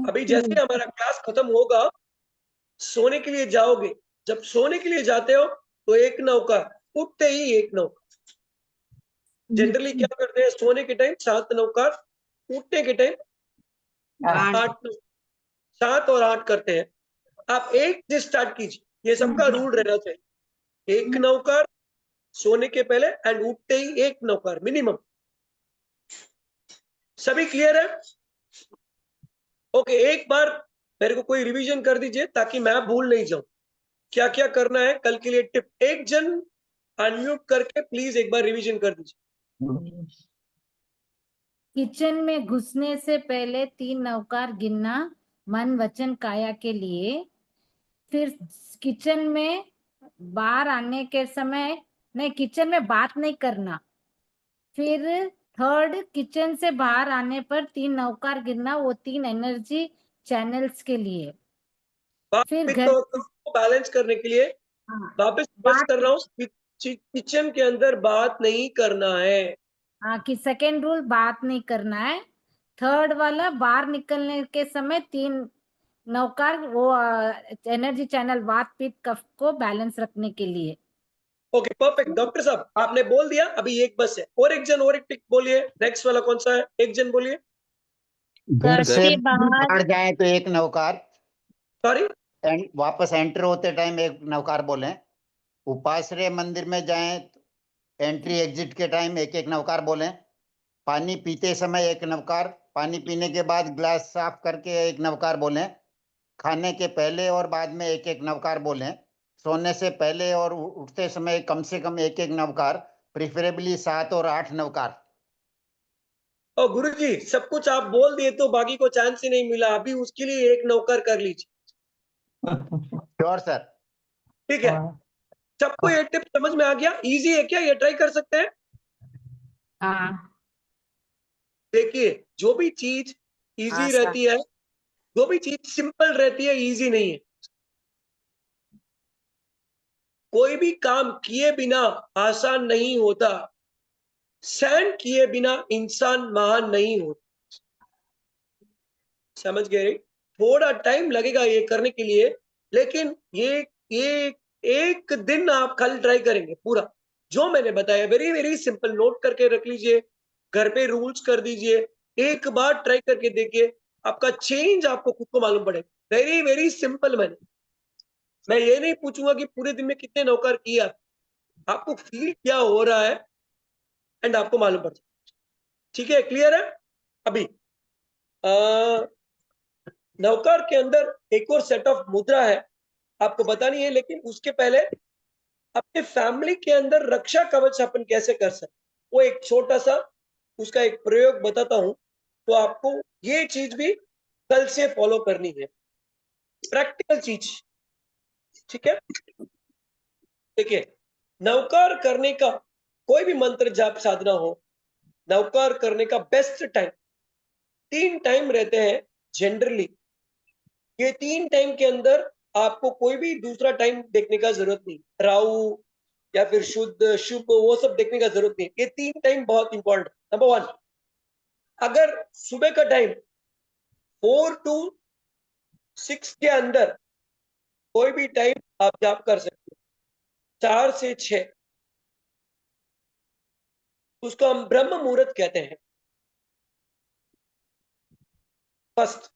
अभी जैसे हमारा क्लास खत्म होगा, सोने के लिए जाओगे, जब सोने के लिए जाते हो तो एक नौकर, उठते ही एक नौकर। जनरली क्या करते हैं, सोने के टाइम 7 नौकर, उठने के टाइम 8 नौकर, 7 और 8 करते हैं। आप एक से स्टार्ट कीजिए, ये सबका रूल रहना चाहिए। एक नौकर सोने के पहले एंड उठते ही एक नौकर मिनिमम। सभी क्लियर है? ओके, एक बार मेरे को कोई रिवीजन कर दीजिए ताकि मैं भूल नहीं जाऊं। क्या क्या करना है कल के लिए टिप, एक जन अनम्यूट करके प्लीज एक बार रिवीजन कर दीजिए। किचन में घुसने से पहले 3 नौकर गिनना मन वचन काया के लिए। फिर किचन में बाहर आने के समय नहीं, किचन में बात नहीं करना। फिर थर्ड, किचन से बाहर आने पर 3 नौकर गिनना, वो 3 एनर्जी चैनल्स के लिए। फिर घर तो बैलेंस करने के लिए वापस बात कर रहा हूँ, किचन के अंदर बात नहीं करना है। हाँ, कि सेकेंड रूल बात नहीं करना है। थर्ड वाला, बाहर निकलने के समय 3 नौकर, वो एनर्जी चैनल वात पित्त कफ को बैलेंस रखने के लिए। Okay, perfect. डॉक्टर साहब आपने बोल दिया, अभी एक बस है, और एक जन और एक टिक बोलिए। नेक्स्ट वाला कौन सा है? एक जन बोलिए। घर से बाहर जाए तो एक नौकार, सॉरी, वापस एंटर होते टाइम एक नौकार बोले। उपाश्रय मंदिर में जाएं तो एंट्री एग्जिट के टाइम एक एक नौकार बोले। पानी पीते समय एक नौकार, पानी पीने के बाद ग्लास साफ करके एक नौकार बोले। खाने के पहले और बाद में एक एक नौकार बोले। सोने से पहले और उठते समय कम से कम एक एक नौकार, प्रिफरेबली 7 और 8 नौकार। और गुरुजी सब कुछ आप बोल दिए तो बाकी को चांस ही नहीं मिला, अभी उसके लिए एक नौकर कर लीजिए। Sure sir. ठीक है, सबको ये टिप समझ में आ गया? इजी है क्या? ये ट्राई कर सकते हैं। हाँ, देखिए, जो भी चीज इजी रहती है, जो भी चीज सिंपल रहती है, इजी नहीं है। कोई भी काम किए बिना आसान नहीं होता, सहन किए बिना इंसान महान नहीं होता। समझ गए? थोड़ा टाइम लगेगा ये करने के लिए, लेकिन ये एक दिन आप कल ट्राई करेंगे पूरा जो मैंने बताया, वेरी वेरी सिंपल। नोट करके रख लीजिए, घर पे रूल्स कर दीजिए, एक बार ट्राई करके देखिए, आपका चेंज आपको खुद को मालूम पड़ेगा। Very very simple. मैं ये नहीं पूछूंगा कि पूरे दिन में कितने नौकर किया, आपको फील क्या हो रहा है एंड आपको मालूम पड़ जाए। ठीक है, क्लियर है? अभी नौकर के अंदर एक और सेट ऑफ मुद्रा है, आपको बतानी है, लेकिन उसके पहले अपने फैमिली के अंदर रक्षा कवच अपन कैसे कर सकते, वो एक छोटा सा उसका एक प्रयोग बताता हूं, तो आपको ये चीज भी कल से फॉलो करनी है, प्रैक्टिकल चीज, ठीक है। देखिए, नवकार करने का कोई भी मंत्र जाप साधना हो, नवकार करने का बेस्ट टाइम 3 टाइम रहते हैं जनरली। ये 3 टाइम के अंदर आपको कोई भी दूसरा टाइम देखने का जरूरत नहीं, राहु या फिर शुद्ध शुभ वो सब देखने का जरूरत नहीं। ये 3 टाइम बहुत इंपॉर्टेंट। नंबर 1, अगर सुबह का टाइम 4 to 6 के अंदर कोई भी टाइम आप जाप कर सकते हो, 4 से 6, उसको हम ब्रह्म मुहूर्त कहते हैं, फर्स्ट।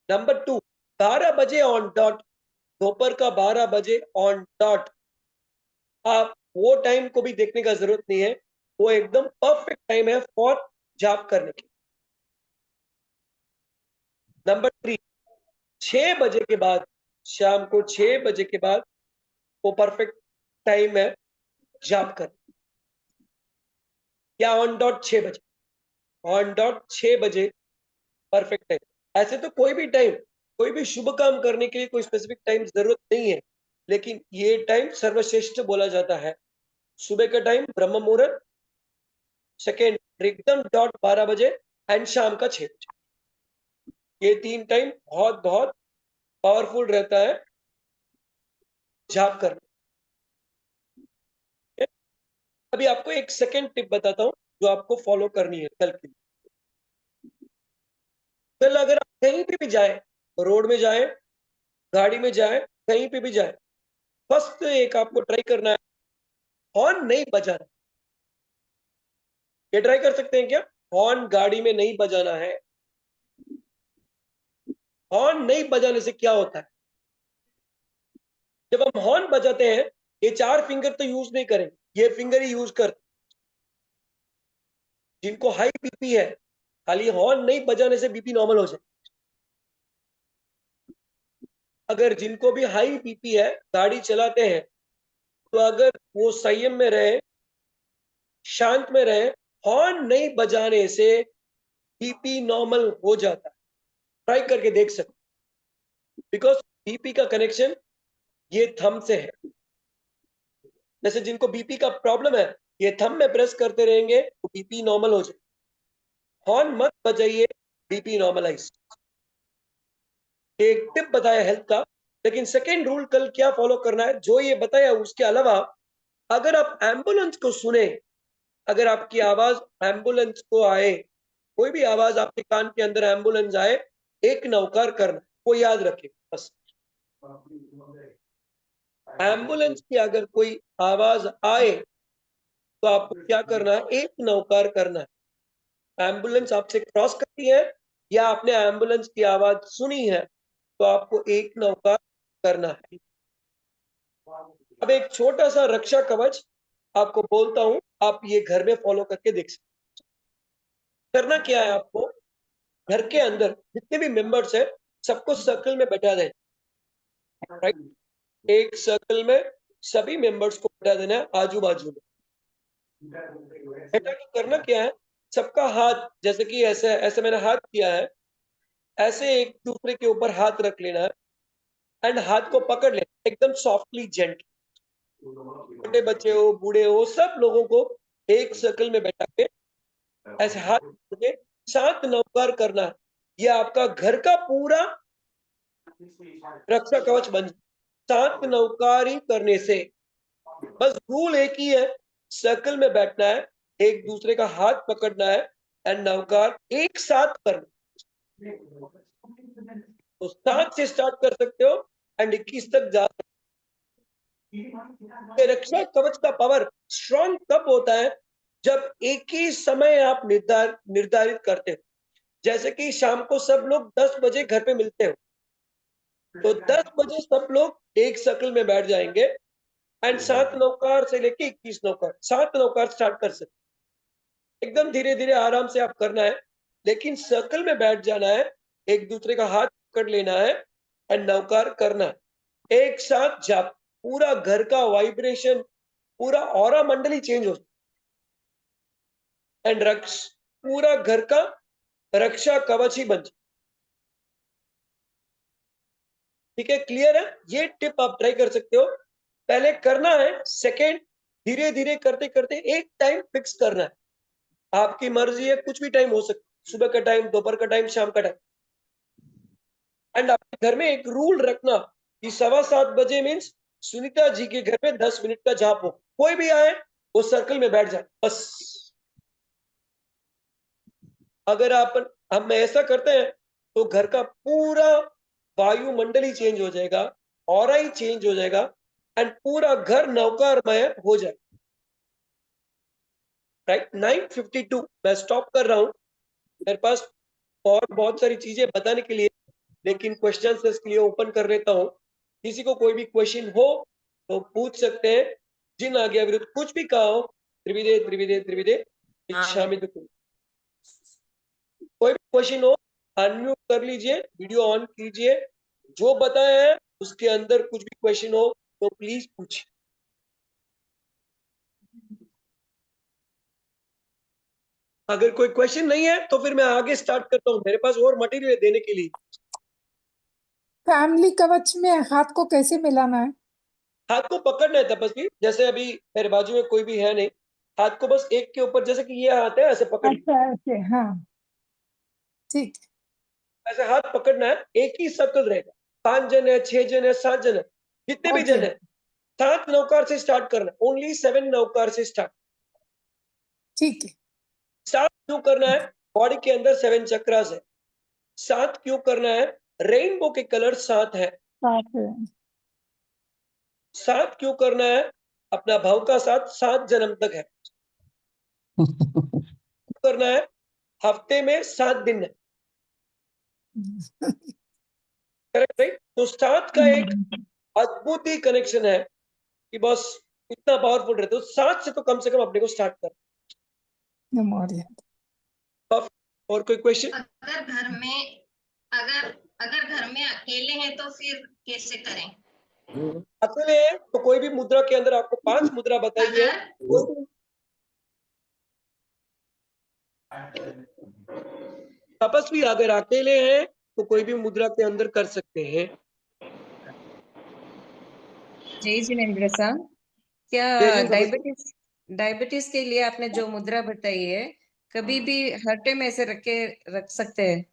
नंबर 2, 12 बजे ऑन डॉट, दोपहर का 12 बजे ऑन डॉट, आप वो टाइम को भी देखने का जरूरत नहीं है, वो एकदम परफेक्ट टाइम है फॉर जाप करने की। नंबर 3, 6 बजे के बाद, शाम को 6 बजे के बाद वो परफेक्ट टाइम है जाप करने, या ऑन डॉट 6 बजे, ऑन डॉट 6 बजे परफेक्ट टाइम। ऐसे तो कोई भी टाइम, कोई भी शुभ काम करने के लिए कोई स्पेसिफिक टाइम जरूरत नहीं है, लेकिन ये टाइम सर्वश्रेष्ठ बोला जाता है। सुबह का टाइम ब्रह्म मुहूर्त, सेकेंड एकदम डॉट 12 बजे, एंड शाम का 6 बजे। ये 3 टाइम बहुत बहुत पावरफुल रहता है जाप करने। अभी आपको एक सेकेंड टिप बताता हूं जो आपको फॉलो करनी है कल के लिए। कल अगर आप कहीं पे भी जाए, रोड में जाए, गाड़ी में जाए, कहीं पे भी जाए, फर्स्ट एक आपको ट्राई करना है, हॉर्न नहीं बजाना। ये ट्राई कर सकते हैं क्या? हॉर्न गाड़ी में नहीं बजाना है। हॉर्न नहीं बजाने से क्या होता है, जब हम हॉर्न बजाते हैं, ये 4 फिंगर तो यूज नहीं करें, ये फिंगर ही यूज कर। जिनको हाई बीपी है, खाली हॉर्न नहीं बजाने से बीपी नॉर्मल हो जाए। अगर जिनको भी हाई बीपी है, गाड़ी चलाते हैं, तो अगर वो संयम में रहे, शांत में रहे, हॉर्न नहीं बजाने से बीपी नॉर्मल हो जाता है। ट्राई करके देख सकते, बिकॉज बीपी का कनेक्शन ये थंब से है। जैसे जिनको बीपी का प्रॉब्लम है, ये थंब में प्रेस करते रहेंगे तो बीपी नॉर्मल हो जाए। हॉर्न मत बजाइए, बीपी नॉर्मलाइज। एक टिप बताया हेल्थ का, लेकिन सेकेंड रूल कल क्या फॉलो करना है जो ये बताया, उसके अलावा अगर आप एम्बुलेंस को सुने, अगर आपकी आवाज एम्बुलेंस को आए, कोई भी आवाज आपके कान के अंदर एम्बुलेंस आए, एक नवकार करना, वो याद रखें बस। एम्बुलेंस की अगर कोई आवाज आए तो आपको क्या करना है, एक नवकार करना है। एम्बुलेंस आपसे क्रॉस करती है या आपने एम्बुलेंस की आवाज सुनी है, तो आपको एक नवकार करना है। अब एक छोटा सा रक्षा कवच आपको बोलता हूं, आप ये घर में फॉलो करके देख सकते। करना क्या है, आपको घर के अंदर जितने भी मेंबर्स है, सबको सर्कल में बैठा दें, राइट। एक सर्कल में सभी मेंबर्स को बैठा देना है, आजू बाजू में बैठा के करना क्या है, सबका हाथ, जैसे कि ऐसे ऐसे मैंने हाथ किया है, ऐसे एक दूसरे के ऊपर हाथ रख लेना है, एंड हाथ को पकड़ लेना एकदम सॉफ्टली, जेंटली। छोटे बच्चे हो, बूढ़े हो, सब लोगों को एक सर्कल में बैठा के ऐसे हाथ के 7 नवकार करना है। ये आपका घर का पूरा रक्षा कवच बन जाए 7 नवकारी करने से। बस रूल एक ही है, सर्कल में बैठना है, एक दूसरे का हाथ पकड़ना है, एंड नवकार एक साथ करना। तो 7 से स्टार्ट कर सकते हो एंड 21 तक जा सकते हो। रक्षा कवच का पावर स्ट्रॉन्ग तब होता है जब एक ही समय आप निर्धारित करते हो। जैसे कि शाम को सब लोग 10 बजे घर पे मिलते हो, तो 10 बजे सब लोग एक सर्कल में बैठ जाएंगे, एंड 7 नवकार से लेके 21 नवकार, 7 नवकार स्टार्ट कर सकते। एकदम धीरे धीरे आराम से आप करना है, लेकिन सर्कल में बैठ जाना है, एक दूसरे का हाथ पकड़ लेना है, एंड नवकार करना है एक साथ। जाप, पूरा घर का वाइब्रेशन, पूरा ऑरा मंडली चेंज हो। एंड पूरा घर का रक्षा कवच ही बन जाए। ठीक है, क्लियर है? ये टिप आप ट्राई कर सकते हो। पहले करना है, सेकेंड धीरे धीरे करते करते एक टाइम फिक्स करना है। आपकी मर्जी है, कुछ भी टाइम हो सकता है, सुबह का टाइम, दोपहर का टाइम, शाम का टाइम। एंड आपके घर में एक रूल रखना कि 7:15 बजे मीन्स सुनीता जी के घर में 10 मिनट का जाप हो। कोई भी आए वो सर्कल में बैठ जाए बस। अगर हम ऐसा करते हैं तो घर का पूरा वायुमंडल ही चेंज हो जाएगा, ऑरा ही चेंज हो जाएगा एंड पूरा घर नौकारमय हो जाए। राइट, 9:52 मैं स्टॉप कर रहा हूं। मेरे पास और बहुत सारी चीजें बताने के लिए, लेकिन क्वेश्चन के लिए ओपन कर लेता हूं। किसी को कोई भी क्वेश्चन हो तो पूछ सकते हैं। जिन आज्ञा विरुद्ध कुछ भी कहा हो, त्रिविदे त्रिविदे त्रिविदे इच्छामि दुक्कड़म। कोई भी क्वेश्चन हो अनम्यूट कर लीजिए, वीडियो ऑन कीजिए, जो बताया है उसके अंदर कुछ भी क्वेश्चन हो तो प्लीज पूछिए। अगर कोई क्वेश्चन नहीं है तो फिर मैं आगे स्टार्ट करता हूँ, मेरे पास और मटेरियल देने के लिए। फैमिली कवच में हाथ को कैसे मिलाना है? हाथ को पकड़ना है तपस्वी, जैसे अभी मेरे बाजू में कोई भी है नहीं, हाथ को बस एक के ऊपर, जैसे कि ये हाथ है ऐसे पकड़, अच्छा ऐसे, हाँ ठीक। ऐसे हाथ पकड़ना है। एक ही सर्कल रहेगा, 5 जन है, 6 जन है, 7 जन है, जितने भी ओके जन है, 7 नौकार से स्टार्ट करना, ओनली 7 नौकार से स्टार्ट। ठीक है। 7 क्यों करना है? बॉडी के अंदर 7 चक्रास है। 7 क्यों करना है? रेनबो के कलर 7 है। साथ है। 7 क्यों करना है? अपना भाव का 7 जन्म तक है। करना है, हफ्ते में 7 दिन है। Correct, right? तो 7 का एक अद्भुत ही कनेक्शन है कि बस इतना पावरफुल रहता है। तो 7 से तो कम से कम अपने को स्टार्ट कर। और कोई क्वेश्चन? अगर घर में अकेले हैं तो फिर कैसे करें? अकेले हैं तो कोई भी मुद्रा के अंदर आपको 5 मुद्रा बताई है। तपस्वी अगर अकेले हैं तो कोई भी मुद्रा के अंदर कर सकते हैं। जय जिनेंद्र साहब, क्या जय जिन तपस्वी। डायबिटीज के लिए आपने जो मुद्रा बताई है, कभी भी हर टाइम ऐसे रख सकते हैं?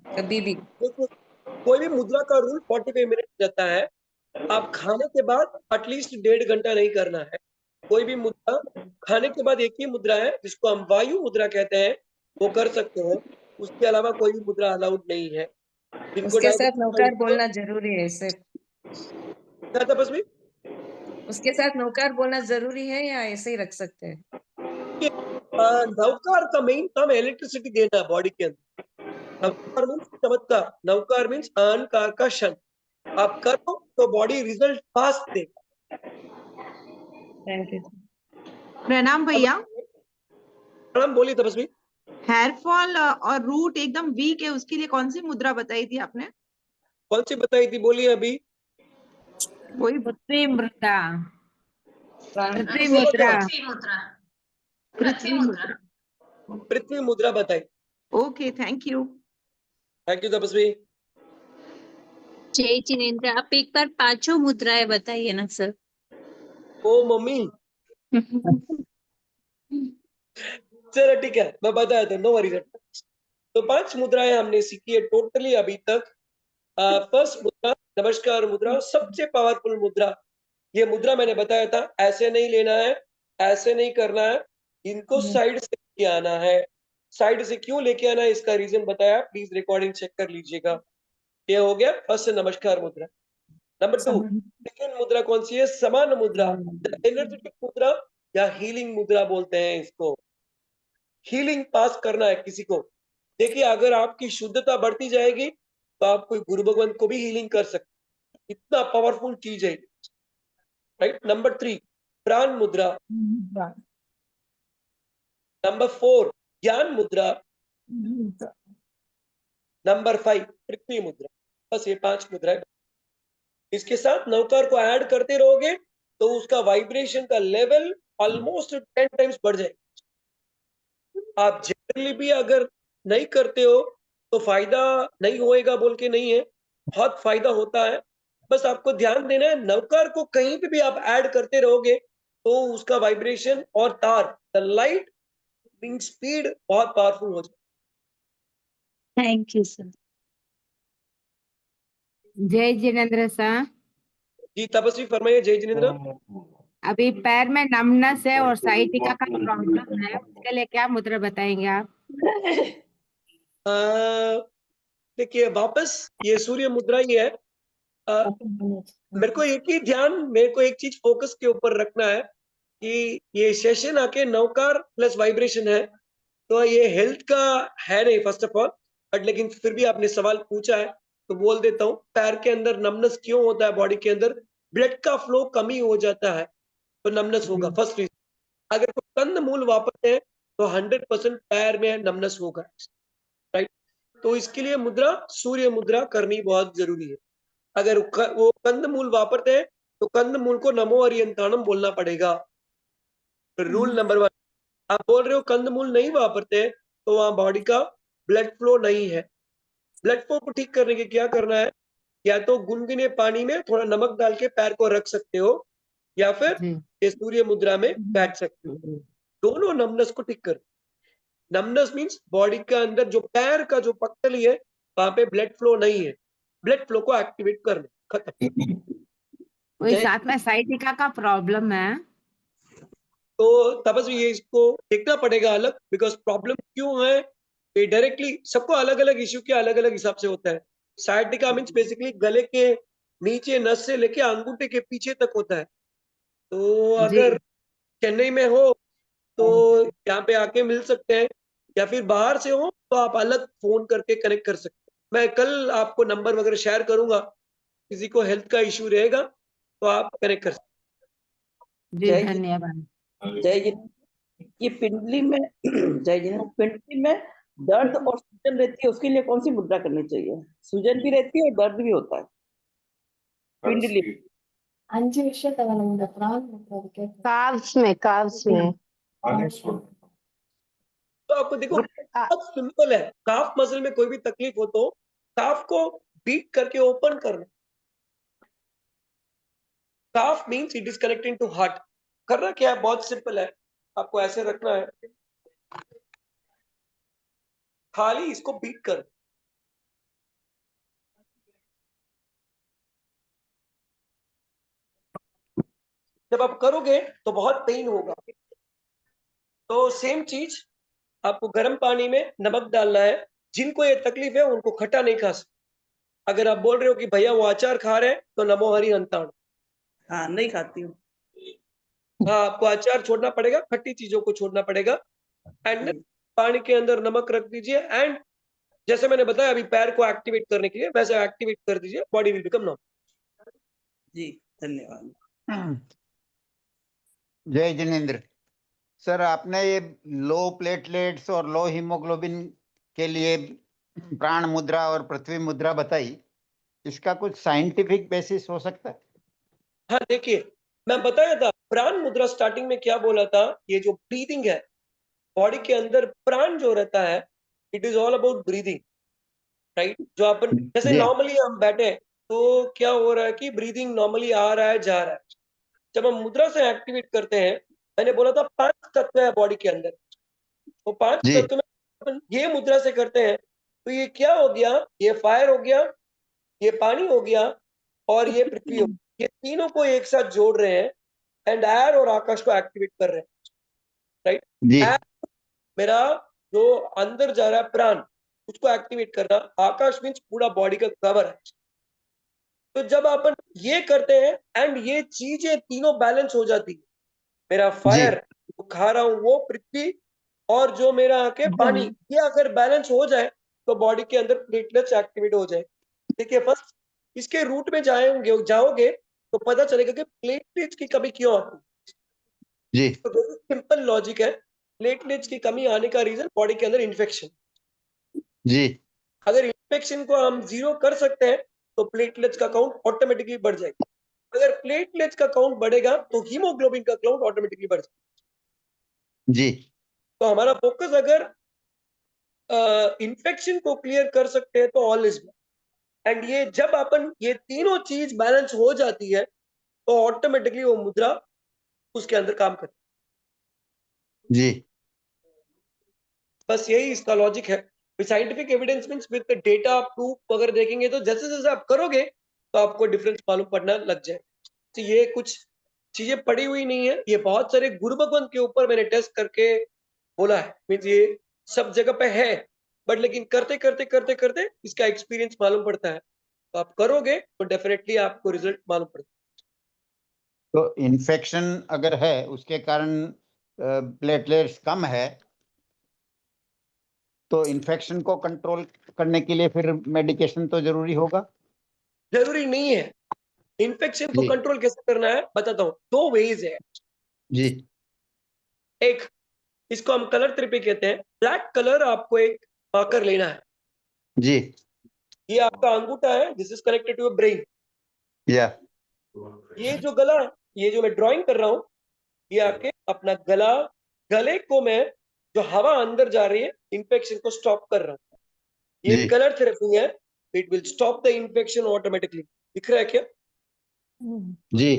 कभी भी? देखो, कोई भी मुद्रा का रूल 45 मिनट रहता है। आप खाने के बाद एटलीस्ट 1.5 घंटा नहीं करना है। कोई भी मुद्रा खाने के बाद एक ही मुद्रा है जिसको हम वायु मुद्रा कहते हैं, वो कर सकते हैं। उसके अलावा कोई भी मुद्रा अलाउड नहीं है। जिनको उसके साथ नौकार डायबिटीज बोलना जरूरी है सर? क्या तपस्वी? उसके साथ नौकार बोलना जरूरी है या ऐसे ही रख सकते हैं? नौकार का मेन काम इलेक्ट्रिसिटी देना है बॉडी के अंदर। नौकार मीन्स चमत्कार, नौकार मीन्स अहंकार का क्षण। आप करो तो बॉडी रिजल्ट फास्ट देगा। Thank you. प्रणाम भैया। प्रणाम, बोलिए तपस्वी। हेयर फॉल और रूट एकदम वीक है, उसके लिए कौन सी मुद्रा बताई थी आपने? कौन सी बताई थी, बोलिए अभी। वही पृथ्वी मृदा, पृथ्वी बोलो मुद्रा, क्या? पृथ्वी मुद्रा। पृथ्वी मुद्रा बताई। Okay, thank you. Thank you तपस्वी। जय जिनेंद्र, आप एक बार 5 मुद्राएं बताइए ना सर। ओ मम्मी। चलो ठीक है, मैं बताया था, नो वरीज। तो 5 मुद्राएं हमने सीखी है टोटली अभी तक। फर्स्ट मुद्रा नमस्कार मुद्रा, सबसे पावरफुल मुद्रा। ये मुद्रा मैंने बताया था, ऐसे नहीं लेना है, ऐसे नहीं करना है, इनको साइड से लेके आना है। साइड से क्यों लेके आना है इसका रीजन बताया, प्लीज रिकॉर्डिंग चेक कर लीजिएगा। ये हो गया फर्स्ट नमस्कार मुद्रा। नंबर 2 सेकंड मुद्रा कौन सी है? समान मुद्रा, एनर्जेटिक मुद्रा या हीलिंग मुद्रा बोलते हैं इसको। हीलिंग पास करना है किसी को। देखिए, अगर आपकी शुद्धता बढ़ती जाएगी तो आप कोई गुरु भगवान को भी हीलिंग कर सकते, इतना पावरफुल चीज है। राइट। नंबर 3 प्राण मुद्रा। नंबर 4 ज्ञान मुद्रा। नंबर 5 पृथ्वी मुद्रा। बस ये 5 मुद्राएं। इसके साथ नौकार को ऐड करते रहोगे तो उसका वाइब्रेशन का लेवल ऑलमोस्ट 10 टाइम्स बढ़ जाएगा। आप जनरली भी अगर नहीं करते हो तो फायदा नहीं होएगा बोल के नहीं है, बहुत फायदा होता है। बस आपको ध्यान देना है, नवकार को कहीं पे भी आप ऐड करते रहोगे तो उसका वाइब्रेशन और तार, द लाइट बीइंग स्पीड बहुत पावरफुल हो जाए। Thank you sir. जय जिनेन्द्र सर। जी तपस्वी फरमाइए। जय जिनेन्द्र। अभी पैर में नमनेस है और साइटिका का प्रॉब्लम है, उसके लिए क्या मुद्रा बताएंगे आप? देखिए वापस ये सूर्य मुद्रा ही है। मेरे को एक चीज फोकस के ऊपर रखना है कि ये सेशन आके नवकार प्लस वाइब्रेशन है, तो ये हेल्थ का है नहीं फर्स्ट ऑफ ऑल, बट लेकिन फिर भी आपने सवाल पूछा है तो बोल देता हूँ। पैर के अंदर नमनेस क्यों होता है? बॉडी के अंदर ब्लड का फ्लो कमी हो जाता है तो नमनेस होगा, फर्स्ट रीजन। अगर कोई कंद मूल वापस है तो 100% पैर में नमनेस होगा, राइट। तो इसके लिए मुद्रा सूर्य मुद्रा करनी बहुत जरूरी है। अगर वो कंद मूल वापरते हैं तो कंद मूल को नमो हरियंताणम बोलना पड़ेगा। रूल नंबर 1, आप बोल रहे हो कंद मूल नहीं वापरते हैं तो वहां बॉडी का ब्लड फ्लो नहीं है। ब्लड फ्लो को ठीक करने के क्या करना है? या तो गुनगुने पानी में थोड़ा नमक डाल के पैर को रख सकते हो, या फिर ये सूर्य मुद्रा में बैठ सकते हो। दोनों नमनेस को ठीक कर। नमनेस मींस बॉडी के अंदर जो पैर का जो पक्कली है वहां पे ब्लड फ्लो नहीं है, ब्लड फ्लो को एक्टिवेट करना, खत्म। वही साथ में साइटिका का प्रॉब्लम है, तो तपस्वी ये इसको देखना पड़ेगा अलग, बिकॉज प्रॉब्लम क्यों है ये डायरेक्टली सबको अलग अलग इश्यू के अलग अलग हिसाब से होता है। साइटिका मींस बेसिकली गले के नीचे नस से लेके अंगूठे के पीछे तक होता है। तो अगर चेन्नई में हो तो यहाँ पे आके मिल सकते हैं, या फिर बाहर से हो तो आप अलग फोन करके कनेक्ट कर सकते हैं। मैं कल आपको नंबर वगैरह शेयर करूंगा, किसी को हेल्थ का इश्यू रहेगा तो आप कनेक्ट कर सकते हैं। जी धन्यवाद। जय जी। ये पिंडली में जय जी, पिंडली में दर्द और सूजन रहती है, उसके लिए कौन सी मुद्रा करनी चाहिए? सूजन भी रहती है और दर्द भी होता है पिंडली। काव्स में तो आपको देखो बहुत सिंपल है। काफ मसल में कोई भी तकलीफ हो तो काफ को बीट करके ओपन करना। काफ means it is connecting to heart. करना क्या है? बहुत सिंपल है, आपको ऐसे रखना है, खाली इसको बीट कर। जब आप करोगे तो बहुत पेन होगा। तो सेम चीज आपको गर्म पानी में नमक डालना है। जिनको ये तकलीफ है उनको खट्टा नहीं खा सकते। अगर आप बोल रहे हो कि भैया वो अचार खा रहे हैं तो नमो हरि अंताण। हाँ नहीं खाती हूँ। हाँ आपको अचार छोड़ना पड़ेगा, खट्टी चीजों को छोड़ना पड़ेगा। एंड पानी के अंदर नमक रख दीजिए, एंड जैसे मैंने बताया अभी पैर को एक्टिवेट करने के लिए वैसे एक्टिवेट कर दीजिए, बॉडी विल बिकम नॉर्मल। जी धन्यवाद। जय जिनेन्द्र सर, आपने ये लो प्लेटलेट्स और लो हीमोग्लोबिन के लिए प्राण मुद्रा और पृथ्वी मुद्रा बताई, इसका कुछ साइंटिफिक बेसिस हो सकता है? हाँ देखिए, मैं बताया था प्राण मुद्रा स्टार्टिंग में क्या बोला था, ये जो ब्रीदिंग है बॉडी के अंदर, प्राण जो रहता है it is all about breathing, right. जो अपन जैसे नॉर्मली हम बैठे तो क्या हो रहा है कि ब्रीदिंग नॉर्मली आ रहा है जा रहा है। जब हम मुद्रा से एक्टिवेट करते हैं, मैंने बोला था 5 तत्व है बॉडी के अंदर, वो 5 तत्व में अपन ये मुद्रा से करते हैं तो ये क्या हो गया, ये फायर हो गया, ये पानी हो गया और ये पृथ्वी हो गया। ये तीनों को एक साथ जोड़ रहे हैं एंड एयर और आकाश को एक्टिवेट कर रहे हैं, राइट। मेरा जो अंदर जा रहा है प्राण, उसको एक्टिवेट करना। आकाश मीन्स पूरा बॉडी का कवर है। तो जब अपन ये करते हैं एंड ये चीजें तीनों बैलेंस हो जाती है, मेरा फायर खा रहा हूं वो पृथ्वी, और जो मेरा आके पानी, ये अगर बैलेंस हो जाए तो बॉडी के अंदर प्लेटलेट्स एक्टिवेट हो जाए। देखिए फर्स्ट इसके रूट में जाओगे तो पता चलेगा कि प्लेटलेट्स की कमी क्यों आती है। तो सिंपल लॉजिक है, प्लेटलेट्स की कमी आने का रीजन बॉडी के अंदर इन्फेक्शन। अगर इन्फेक्शन को हम 0 कर सकते हैं तो प्लेटलेट्स का काउंट ऑटोमेटिकली बढ़ जाएगा। अगर प्लेटलेट्स का काउंट बढ़ेगा तो हीमोग्लोबिन का काउंट ऑटोमेटिकली बढ़ जाएगा। तो हमारा फोकस अगर इन्फेक्शन को क्लियर कर सकते हैं तो ऑल इज वेल। एंड ये जब अपन ये तीनों चीज बैलेंस हो जाती है तो ऑटोमेटिकली वो मुद्रा उसके अंदर काम करती जी। है। बस यही इसका लॉजिक है। Scientific evidence means with data proof अगर देखेंगे तो जैसे जैसे आप करोगे तो आपको डिफरेंस मालूम पड़ना लग जाए। तो ये कुछ चीजें पड़ी हुई नहीं है, ये बहुत सारे गुरु भगवंत के ऊपर मैंने टेस्ट करके बोला है। मींस ये सब जगह पे है, बट लेकिन करते करते करते करते इसका एक्सपीरियंस मालूम पड़ता है। तो आप करोगे तो डेफिनेटली आपको रिजल्ट मालूम पड़ता है। तो इन्फेक्शन अगर है उसके कारण प्लेटलेट्स कम है, तो इन्फेक्शन को कंट्रोल करने के लिए फिर मेडिकेशन तो जरूरी होगा? जरूरी नहीं है। इन्फेक्शन को जी। कंट्रोल कैसे करना है बताता हूँ। 2 वेज है। जी। एक, इसको हम कलर थेरेपी कहते हैं। ब्लैक कलर आपको एक मार्कर लेना है। जी। ये आपका अंगूठा है, this is connected to brain. या ये जो गला, ये जो मैं ड्राइंग कर रहा हूँ, ये आके अपना गला, गले को मैं जो हवा अंदर जा रही है इन्फेक्शन को स्टॉप कर रहा हूँ। ये जी। कलर थेरेपी है। It will stop the infection automatically. दिख रहा है क्या? जी।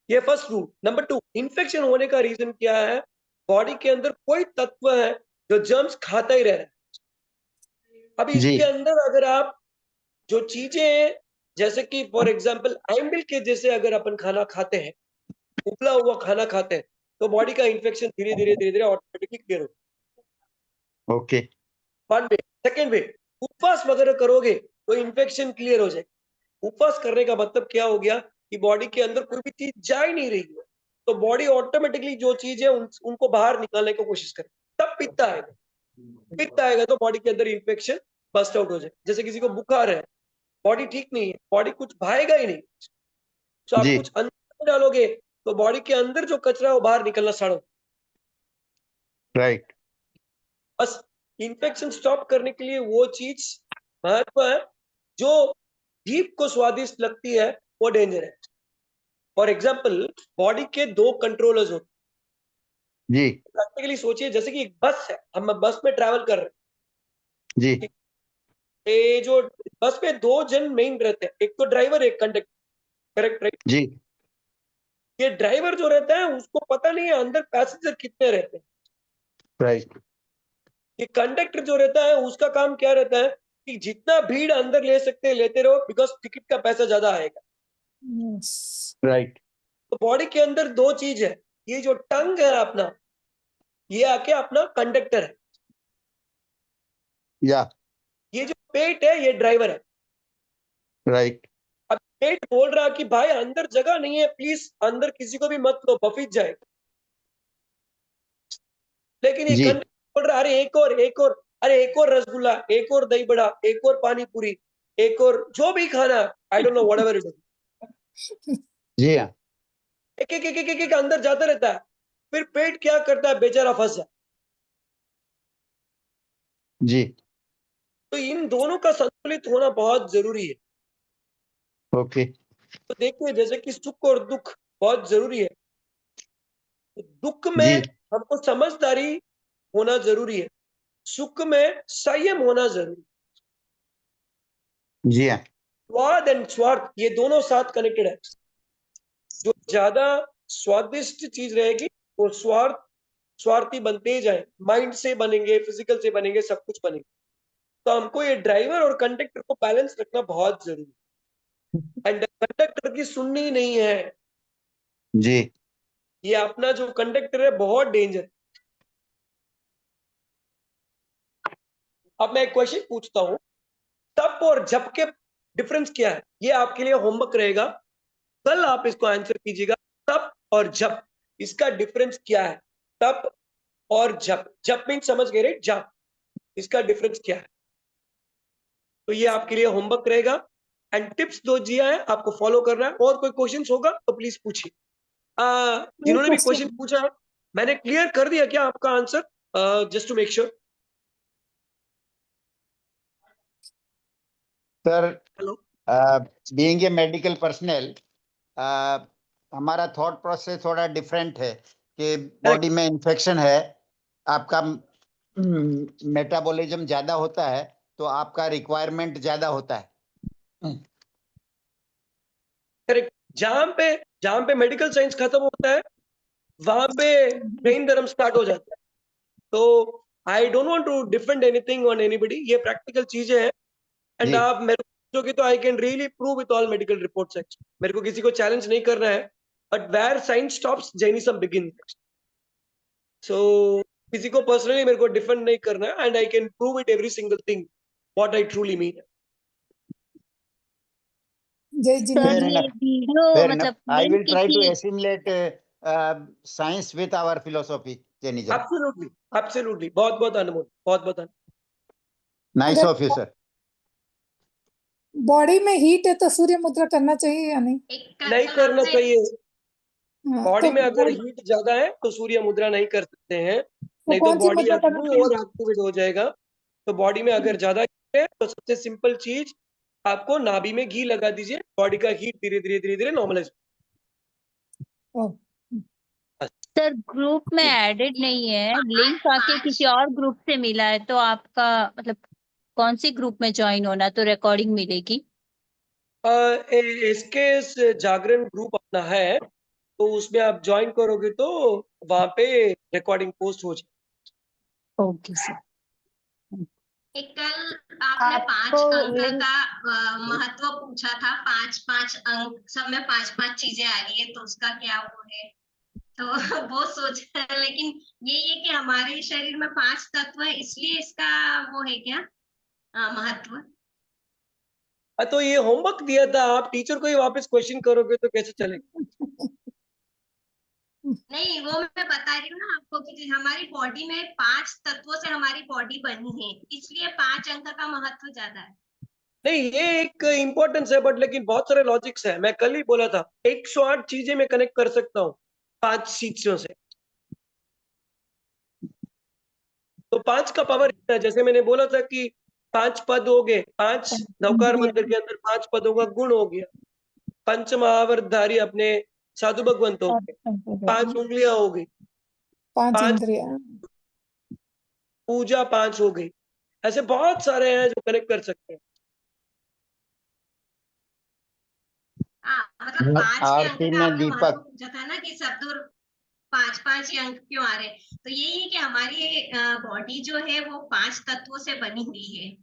ये फर्स्ट रूल। नंबर 2, इन्फेक्शन होने का रीजन क्या है? बॉडी के अंदर कोई तत्व है जो जर्म्स खाता ही रह रहा है। अब जी। इसके अंदर अगर आप जो चीजें, जैसे कि फॉर एग्जांपल एम्बिल के जैसे अगर अपन खाना खाते हैं, उबला हुआ खाना खाते हैं, तो बॉडी का इन्फेक्शन धीरे धीरे धीरे धीरे ऑटोमेटिकली क्लियर होगा। Okay. One way. Second way, उपवास वगैरह करोगे तो इन्फेक्शन क्लियर हो जाएगा। उपवास करने का मतलब क्या हो गया कि बॉडी के अंदर कोई भी चीज जा ही नहीं रही है, तो बॉडी ऑटोमेटिकली जो चीज है उनको बाहर निकालने की कोशिश करे, तब पित्त आएगा। पित्त आएगा तो बॉडी के अंदर इन्फेक्शन बस्ट आउट हो जाए। जैसे किसी को बुखार है, बॉडी ठीक नहीं है, बॉडी कुछ भाएगा ही नहीं, तो आप जी। कुछ अंदर डालोगे तो बॉडी के अंदर जो कचरा है वो बाहर निकलना स्टार्ट। राइट। बस इन्फेक्शन स्टॉप करने के लिए वो चीज महत्व है। जो जीभ को स्वादिष्ट लगती है वो डेंजर है। फॉर एग्जाम्पल, बॉडी के 2 कंट्रोलर्स होते हैं। जी। प्रैक्टिकली सोचिए, जैसे कि एक बस है, हम बस में ट्रैवल कर रहे हैं। जी। ये जो बस में 2 जन मेन रहते हैं, एक तो ड्राइवर, एक कंडक्टर। करेक्ट? राइट। जी। ये ड्राइवर जो रहता है उसको पता नहीं है अंदर पैसेंजर कितने रहते हैं। राइट। ये कंडक्टर जो रहता है उसका काम क्या रहता है कि जितना भीड़ अंदर ले सकते हैं लेते रहो, बिकॉज टिकट का पैसा ज्यादा आएगा। राइट। तो बॉडी के अंदर 2 चीज है। ये जो टंग है अपना, ये आके अपना कंडक्टर है। या ये जो पेट है ये ड्राइवर है। राइट। अब पेट बोल रहा कि भाई अंदर जगह नहीं है, प्लीज अंदर किसी को भी मत लो, बफिज जाएगा। लेकिन ये जी। कंडक्टर बोल रहा अरे एक और, एक और, अरे एक और रसगुल्ला, एक और दही बड़ा, एक और पानी पूरी, एक और जो भी खाना, I don't know whatever it is. जी हाँ। एक एक एक एक एक एक अंदर जाता रहता है। फिर पेट क्या करता है, बेचारा फंस जाए। जी। तो इन दोनों का संतुलित होना बहुत जरूरी है। ओके। तो देखिए, जैसे कि सुख और दुख बहुत जरूरी है। तो दुख जी। में हमको समझदारी होना जरूरी है, सुख में संयम होना जरूरी। जी हाँ। स्वाद एंड स्वार्थ ये दोनों साथ कनेक्टेड है। जो ज्यादा स्वादिष्ट चीज रहेगी वो स्वार्थी बनते जाए, माइंड से बनेंगे, फिजिकल से बनेंगे, सब कुछ बनेंगे। तो हमको ये ड्राइवर और कंडक्टर को बैलेंस रखना बहुत जरूरी है। एंड कंडक्टर की सुननी नहीं है। जी। ये अपना जो कंडक्टर है बहुत डेंजर। अब मैं एक क्वेश्चन पूछता हूं, तब और जब के डिफरेंस क्या है? ये आपके लिए होमवर्क रहेगा, कल आप इसको आंसर कीजिएगा। तब और जब, इसका डिफरेंस क्या है? तब और जब। जब मीन समझ गए रे, जब, इसका डिफरेंस क्या है? तो ये आपके लिए होमवर्क रहेगा। एंड टिप्स दो दिया है, आपको फॉलो करना है। और कोई क्वेश्चन होगा तो प्लीज पूछिए। जिन्होंने भी क्वेश्चन पूछा है, मैंने क्लियर कर दिया क्या आपका answer? Just to make sure. Sir, hello. Being a medical personal, हमारा थॉट प्रोसेस थोड़ा डिफरेंट है कि बॉडी में इन्फेक्शन है आपका मेटाबॉलिज्म ज्यादा होता है तो आपका रिक्वायरमेंट ज्यादा होता है। करेक्ट। जहां पे मेडिकल साइंस खत्म होता है वहां पे जैन धर्म स्टार्ट हो जाता है। तो I don't want to defend anything on anybody, ये प्रैक्टिकल चीजें हैं। एंड आप मेरे को पूछोगे तो I can really prove with all medical reports. मेरे को किसी को चैलेंज नहीं करना है, but where science stops Jainism begin. So किसी को पर्सनली मेरे को डिफेंड नहीं करना है, and I can prove it every single thing what I truly mean. जय सर जिनेंद्र। ये वीडियो मतलब I will link try to की assimilate science with our philosophy, Jainism. Absolutely absolutely, बहुत बहुत अनमोल, बहुत बहुत अनमोल। Nice of you, sir. Body में heat है तो सूर्य मुद्रा करना चाहिए या नहीं? नहीं करना चाहिए। हाँ, बॉडी तो में अगर हीट ज्यादा है तो सूर्य मुद्रा नहीं कर सकते हैं, नहीं तो कौन सी बॉडी मुद्रा करना चाहिए? और एक्टिवेट हो जाएगा। तो बॉडी में अगर ज्यादा हीट है तो सबसे सिंपल चीज, आपको नाभि में घी लगा दीजिए, बॉडी का हीट धीरे धीरे धीरे धीरे नॉर्मलाइज। सर ग्रुप में एडेड नहीं है, लिंक आके किसी और ग्रुप से मिला है, तो आपका मतलब कौन सी ग्रुप में ज्वाइन होना तो रिकॉर्डिंग मिलेगी? इसके जागरण ग्रुप अपना है, तो उसमें आप ज्वाइन करोगे तो वहां पे रिकॉर्डिंग पोस्ट हो जाए। Okay sir. कल आपने 5 आपको अंक लिंक का महत्व पूछा था। 5 अंक, सब में 5 चीजें आ रही है, तो उसका क्या वो है? तो वो सोच रहे हैं, लेकिन ये है कि हमारे शरीर में 5 तत्व है, इसलिए इसका वो है क्या महत्व? तो ये होमवर्क दिया था, आप टीचर को ही वापस क्वेश्चन करोगे तो कैसे चलेगा? नहीं, वो मैं बता रही हूँ ना आपको कि हमारी बॉडी में 5 तत्वों से हमारी बॉडी बनी है, इसलिए 5 अंक का महत्व ज्यादा है। नहीं, ये एक इम्पोर्टेंस है, बट लेकिन बहुत सारे लॉजिक्स है। मैं कल ही बोला था 108 चीजें मैं कनेक्ट कर सकता हूँ 5 चीजों से। तो 5 का पावर इतना है। जैसे मैंने बोला था कि 5 पद हो गए, 5 नवकार मंत्र के अंदर 5 पदों का गुण हो गया। पंच महावरधारी अपने साधु भगवंत हो गए, 5 उंगलियां हो गई, 5 5 इंद्रिया। पूजा 5 हो गई। ऐसे बहुत सारे हैं जो कनेक्ट कर सकते हैं। मतलब 5 के अंक आरती का में आपने महत्व दीपक। पूछा था ना कि सब दूर 5 ही अंक क्यों आ रहे हैं? तो यही है कि हमारी बॉडी जो है वो 5 तत्वों से बनी हुई है,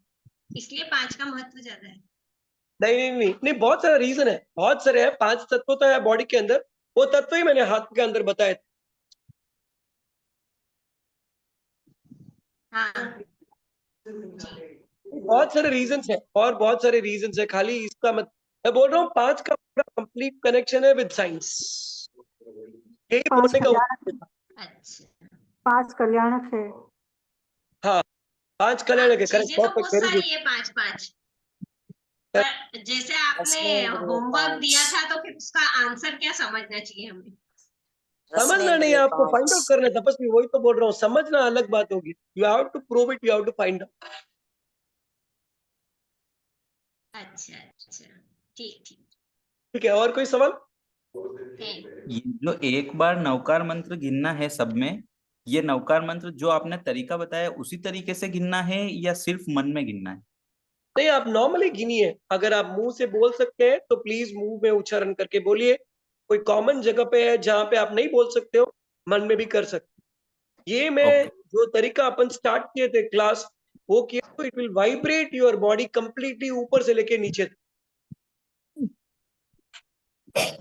इसलिए 5 का महत्व ज्यादा है। नहीं, बहुत सारा रीजन है, बहुत सारे हैं। 5 तत्व तो है बॉडी के अंदर, वो तत्व ही मैंने हाथ के अंदर बताए थे। हाँ, बहुत सारे रीजंस है, और बहुत सारे रीजंस है। खाली इसका मत, मैं बोल रहा हूँ 5 का पूरा कंप्लीट कनेक्शन है विद साइंस। यही बोलने का उद्देश्य था। अच्छा। 5 कल्याणक है। हाँ, 5 कल्याणक है। करेक्ट, चीजें तो बहुत परफेक्ट, वेरी गुड। सारी है 5। पर जैसे आपने होमवर्क दिया था, तो फिर उसका आंसर क्या समझना चाहिए हमें? समझना नहीं, आपको फाइंड आउट करना है तपस्वी। वही तो बोल रहा हूँ, समझना अलग बात होगी। You have to prove it, you have to find out. अच्छा, ठीक ठीक है, और कोई सवाल? ये जो एक बार नवकार मंत्र गिनना है सब में, ये नवकार मंत्र जो आपने तरीका बताया उसी तरीके से गिनना है या सिर्फ मन में गिनना है? नहीं, आप नॉर्मली गिनिए। अगर आप मुंह से बोल सकते हैं तो प्लीज मुंह में उच्चारण करके बोलिए। कोई कॉमन जगह पे है जहां पे आप नहीं बोल सकते हो, मन में भी कर सकते। ये मैं जो तरीका अपन स्टार्ट किए थे क्लास, वो किए तो it will vibrate your body completely ऊपर से लेके नीचे तक।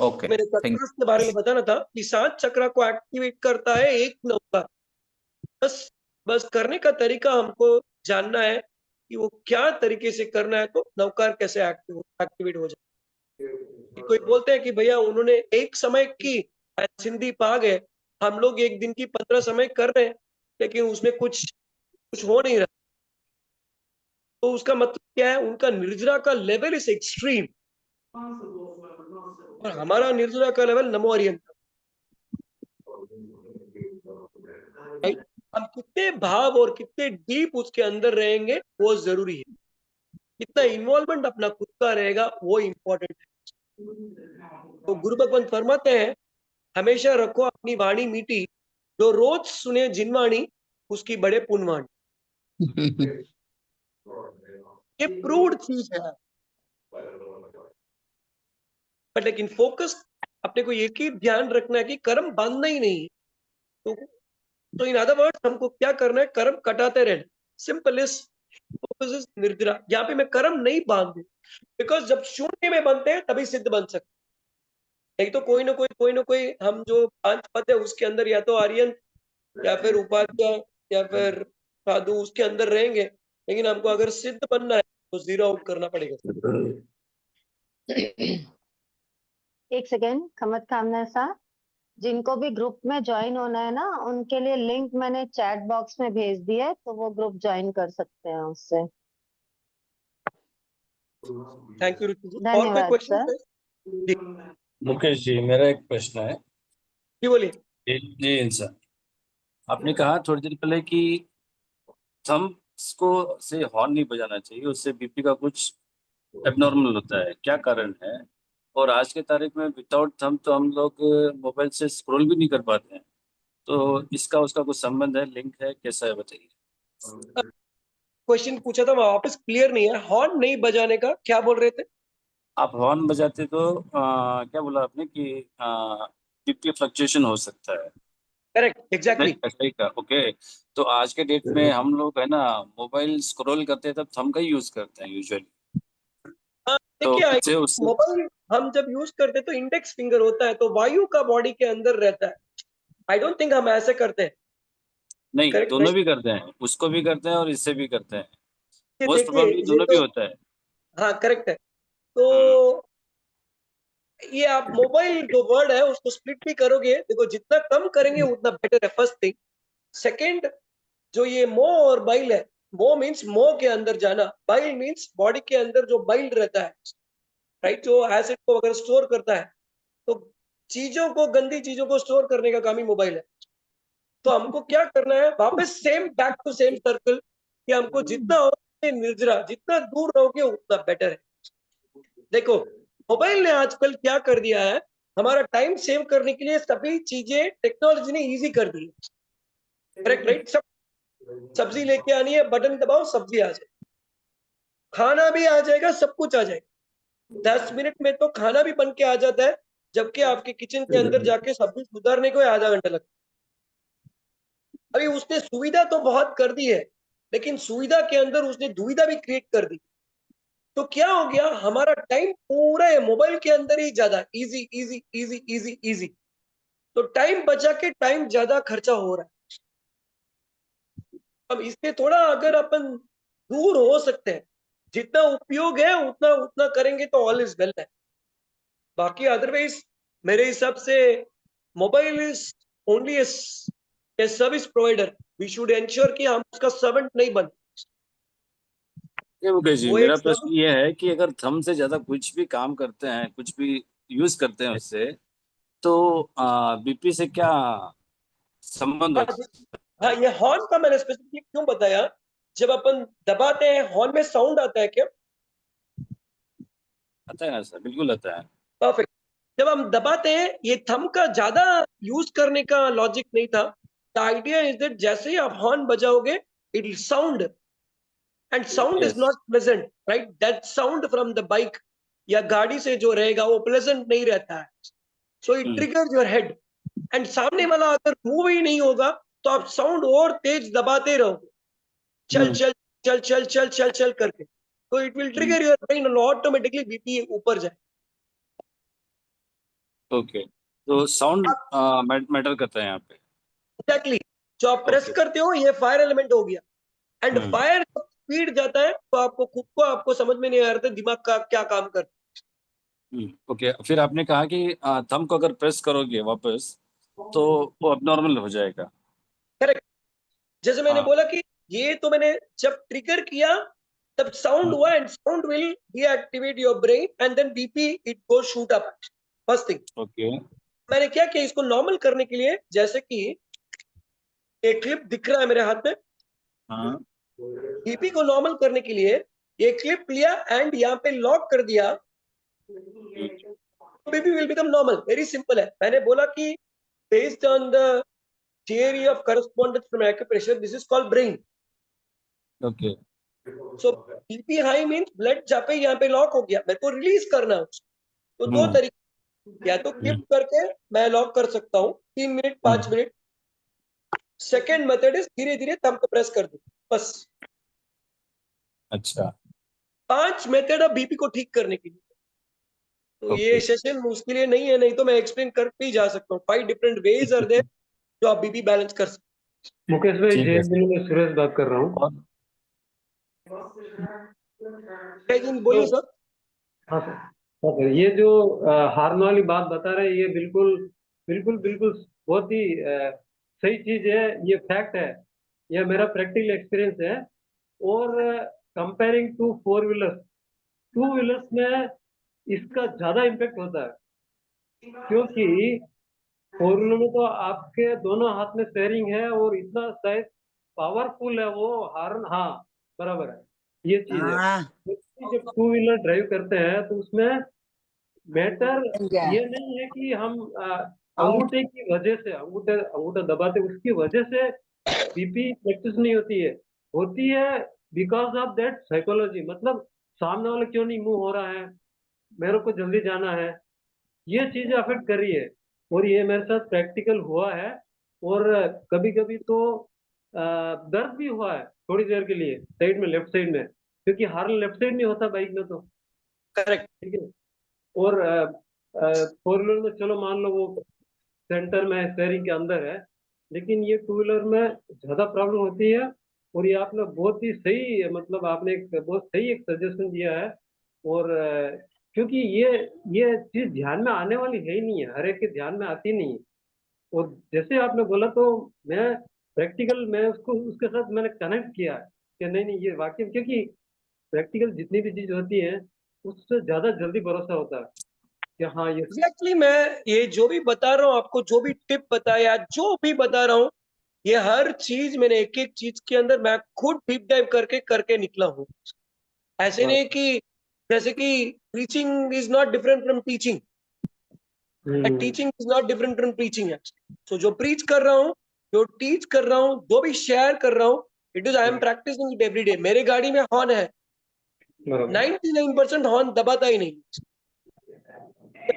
ओके, मेरे चक्रास के बारे में बताना था कि 7 चक्रा को एक्टिवेट करता है एक नवकार। बस करने का तरीका हमको जानना है कि वो क्या तरीके से करना है, तो नवकार कैसे एक्टिवेट हो जाए। कोई बोलते हैं कि भैया उन्होंने एक समय की सिंधी पा गए, हम लोग एक दिन की 15 समय कर रहे हैं, लेकिन उसमें कुछ हो नहीं रहा। तो उसका मतलब क्या है? उनका निर्जरा का लेवल इज एक्सट्रीम, और हमारा निर्जरा का लेवल नमो हरियंत। हम कितने भाव और कितने डीप उसके अंदर रहेंगे वो जरूरी है। कितना इन्वॉल्वमेंट अपना खुद का रहेगा वो इम्पोर्टेंट है। तो गुरु भगवंत फरमाते हैं, हमेशा रखो अपनी वाणी मीठी, जो रोज सुने जिनवाणी, उसकी बड़े पुण्यवान। ये प्रूव्ड चीज है। बट लेकिन फोकस अपने को एक ही ध्यान रखना है कि कर्म बांधना ही नहीं है। तो इन अदर वर्ड्स हमको क्या करना है, कर्म कटाते रहना। सिंपल इज फोकस इज निर्जरा। यहाँ पे मैं कर्म नहीं बांधू, बिकॉज जब शून्य में बनते हैं तभी सिद्ध बन सकते। एक तो कोई ना कोई हम जो 5 पद है उसके अंदर या तो आर्यन या फिर उपाध्याय या फिर साधु उसके अंदर रहेंगे, लेकिन हमको अगर सिद्ध बनना है तो 0 आउट करना पड़ेगा। एक सेकेंड, खमत खामना साहब, जिनको भी ग्रुप में ज्वाइन होना है ना, उनके लिए लिंक मैंने चैट बॉक्स में भेज दिया है, तो वो ग्रुप ज्वाइन कर सकते हैं उससे। थैंक यू रुचि जी। और कोई धन्यवाद क्वेश्चन सर। है? मुकेश जी, मेरा एक प्रश्न है। जी बोलिए। जी सर, आपने कहा थोड़ी देर पहले कि थम्स को से हॉर्न नहीं बजाना चाहिए, उससे बीपी का कुछ एबनॉर्मल होता है, क्या कारण है? और आज के तारीख में विदाउट थंब तो हम लोग मोबाइल से स्क्रॉल भी नहीं कर पाते हैं, तो इसका उसका कुछ संबंध है, लिंक है, कैसा है बताइए। क्वेश्चन पूछा था, मैं वापस क्लियर नहीं है। हॉर्न नहीं बजाने का क्या बोल रहे थे आप? हॉर्न बजाते तो क्या बोला आपने कि बीपी फ्लक्चुएशन हो सकता है। Correct, exactly. सही का, ओके। तो आज के डेट में हम लोग है ना, मोबाइल स्क्रॉल करते हैं तब थंब का ही यूज करते हैं यूजुअली। तो देखिए, मोबाइल हम जब यूज करते हैं तो इंडेक्स फिंगर होता है, तो वायु का बॉडी के अंदर रहता है। आई डोंट थिंक हम ऐसे करते हैं। नहीं, Correct, दोनों right? भी करते हैं, उसको भी करते हैं और इससे भी करते हैं। मोस्ट देखिए प्रोबेबली ये दोनों भी तो, होता है। हाँ करेक्ट है। तो ये आप मोबाइल जो वर्ड है उसको स्प्लिट भी करोगे, देखो जितना कम करेंगे उतना बेटर है, फर्स्ट थिंग। सेकंड, जो ये मो और बाइल है, मो मीन्स मो के अंदर जाना, बाइल मीन्स बॉडी के अंदर जो बाइल रहता है, राइट, जो एसिड को अगर स्टोर करता है, तो चीजों को, गंदी चीजों को स्टोर करने का काम ही मोबाइल है। तो हमको क्या करना है, वापस same back to same circle, कि हमको जितना हो निर्जरा, जितना दूर रहोगे उतना बेटर है। देखो मोबाइल ने आजकल क्या कर दिया है, हमारा टाइम सेव करने के लिए सभी चीजें टेक्नोलॉजी ने इजी कर दी है। Correct, right. सब सब्जी लेके आनी है, बटन दबाओ सब्जी आ जाए, खाना भी आ जाएगा, सब कुछ आ जाएगा। 10 मिनट में तो खाना भी बन के आ जाता है, जबकि आपके किचन के अंदर जाके सब्जी सुधारने को आधा घंटा लगता है। अभी उसने सुविधा तो बहुत कर दी है, लेकिन सुविधा के अंदर उसने दुविधा भी क्रिएट कर दी। तो क्या हो गया, हमारा टाइम पूरा है मोबाइल के अंदर ही ज्यादा easy easy easy easy easy. तो टाइम बचा के टाइम ज्यादा खर्चा हो रहा है। अब इससे थोड़ा अगर अपन दूर हो सकते हैं, जितना उपयोग है उतना उतना करेंगे तो ऑल इज वेल है। बाकी अदरवाइज मेरे हिसाब से mobile is only a service provider. We should ensure कि हम उसका सर्वेंट नहीं बन। मुकेश जी, वो मेरा एक प्रश्न ये है कि अगर थंब से ज्यादा कुछ भी काम करते हैं, कुछ भी यूज करते हैं उससे, तो बीपी से क्या संबंध होता है? हाँ, ये हॉर्न का मैंने स्पेसिफिकली क्यों बताया, जब अपन दबाते हैं हॉर्न में साउंड आता है क्या? आता है ना सर, बिल्कुल आता है। परफेक्ट। जब हम दबाते हैं, ये थंब का ज्यादा यूज करने का लॉजिक नहीं था। द आइडिया इज दैट जैसे ही आप हॉर्न बजाओगे it will sound, and sound is not pleasant, right. That sound from the bike या गाड़ी से जो रहेगा वो प्लेजेंट नहीं रहता है। So it triggers your head, and सामने वाला अगर मूव ही नहीं होगा तो आप साउंड और तेज दबाते रहोगे, चल चल चल चल चल चल चल करके, तो it will trigger your brain और ऑटोमेटिकली बीपी ऊपर जाए। ओके, तो साउंड मैटर करता है यहाँ पे। एग्जैक्टली, जो आप प्रेस करते हो ये फायर एलिमेंट हो गया, एंड फायर स्पीड जाता है तो आपको खुद को आपको समझ में नहीं आ रहा दिमाग का क्या काम करता है। ओके, फिर आपने कहा कि थंब को अगर प्रेस करोगे वापस तो वो अबनॉर्मल हो जाएगा। करेक्ट, जैसे मैंने बोला कि ये तो मैंने जब ट्रिगर किया तब साउंड हुआ, and sound will deactivate your brain and then BP it go shoot up, first thing. Okay, मैंने क्या किया, इसको नॉर्मल करने के लिए, जैसे कि एक क्लिप दिख रहा है मेरे हाथ में, बीपी को नॉर्मल करने के लिए ये क्लिप लिया एंड यहाँ पे लॉक कर दिया, BP will become normal. Very simple है। मैंने बोला कि based on the theory of correspondence from acupressure, this is called brain. Okay. So BP high means blood जहाँ पे यहाँ पे लॉक हो गया, मेरे को रिलीज करना है उसको। तो दो तरीके, या तो क्लिप करके मैं लॉक कर सकता हूँ 3 minute 5 minute. Second method is धीरे धीरे थंब को प्रेस कर दो, बस। अच्छा। 5 मेथड है बीपी को ठीक करने के लिए। तो ये सेशन उसके लिए नहीं है, नहीं तो मैं एक्सप्लेन करके ही जा सकता हूँ। 5 डिफरेंट वेज आर देयर जो आप बीपी बैलेंस कर सकते। मुकेश भाई, जय हिंद, मैं सुरेश बात कर रहा हूँ। बोलिए सर। हाँ सर, हाँ सर, ये जो हार्न वाली बात बता रहे हैं, ये बिल्कुल बिल्कुल बिल्कुल बहुत ही सही चीज है, ये फैक्ट है, ये मेरा प्रैक्टिकल एक्सपीरियंस है। और कंपेयरिंग टू 4 व्हीलर्स, 2 व्हीलर्स में इसका ज्यादा इम्पेक्ट होता है, क्योंकि 4 व्हीलर में तो आपके दोनों हाथ में स्टेयरिंग है और इतना शायद पावरफुल है वो हार्न। हाँ बराबर है, ये चीज है। जब 2 व्हीलर ड्राइव करते हैं तो उसमें मैटर ये नहीं है कि हम अंगूठे की वजह से अंगूठा दबाते उसकी वजह से बीपी प्रैक्टिस नहीं होती है बिकॉज ऑफ दैट साइकोलॉजी। मतलब सामने वाला क्यों नहीं मूव हो रहा है, मेरे को जल्दी जाना है, ये चीजें अफेक्ट कर रही है। और ये मेरे साथ प्रैक्टिकल हुआ है, और कभी कभी तो दर्द भी हुआ है थोड़ी देर के लिए साइड में, लेफ्ट साइड में, क्योंकि हार्न लेफ्ट साइड में होता बाइक में तो। करेक्ट, ठीक है। और 4 व्हीलर में चलो मान लो वो सेंटर में स्टेयरिंग के अंदर है, लेकिन ये 2 व्हीलर में ज्यादा प्रॉब्लम होती है। और ये आपने बहुत ही सही, मतलब आपने एक बहुत सही एक सजेशन दिया है। और क्योंकि ये चीज ध्यान में आने वाली है ही नहीं है, हर एक के ध्यान में आती नहीं है। और जैसे आपने बोला तो मैं प्रैक्टिकल में उसके साथ मैंने कनेक्ट किया कि नहीं ये वाकई, क्योंकि प्रैक्टिकल जितनी भी चीज होती है उससे ज्यादा जल्दी भरोसा होता है कि हाँ ये एग्जैक्टली। मैं ये जो भी बता रहा हूँ आपको, जो भी टिप बताया, जो भी बता रहा हूँ, ये हर चीज मैंने एक एक चीज के अंदर मैं खुद डीप डाइव करके निकला हूँ। ऐसे नहीं कि जैसे कि preaching is not different from teaching, teaching is not different from preaching. So जो प्रीच कर रहा हूँ, जो टीच कर रहा हूँ, जो भी शेयर कर रहा हूँ, it is I am practising it every day. मेरे गाड़ी में हॉर्न है, 99% हॉर्न दबाता ही नहीं।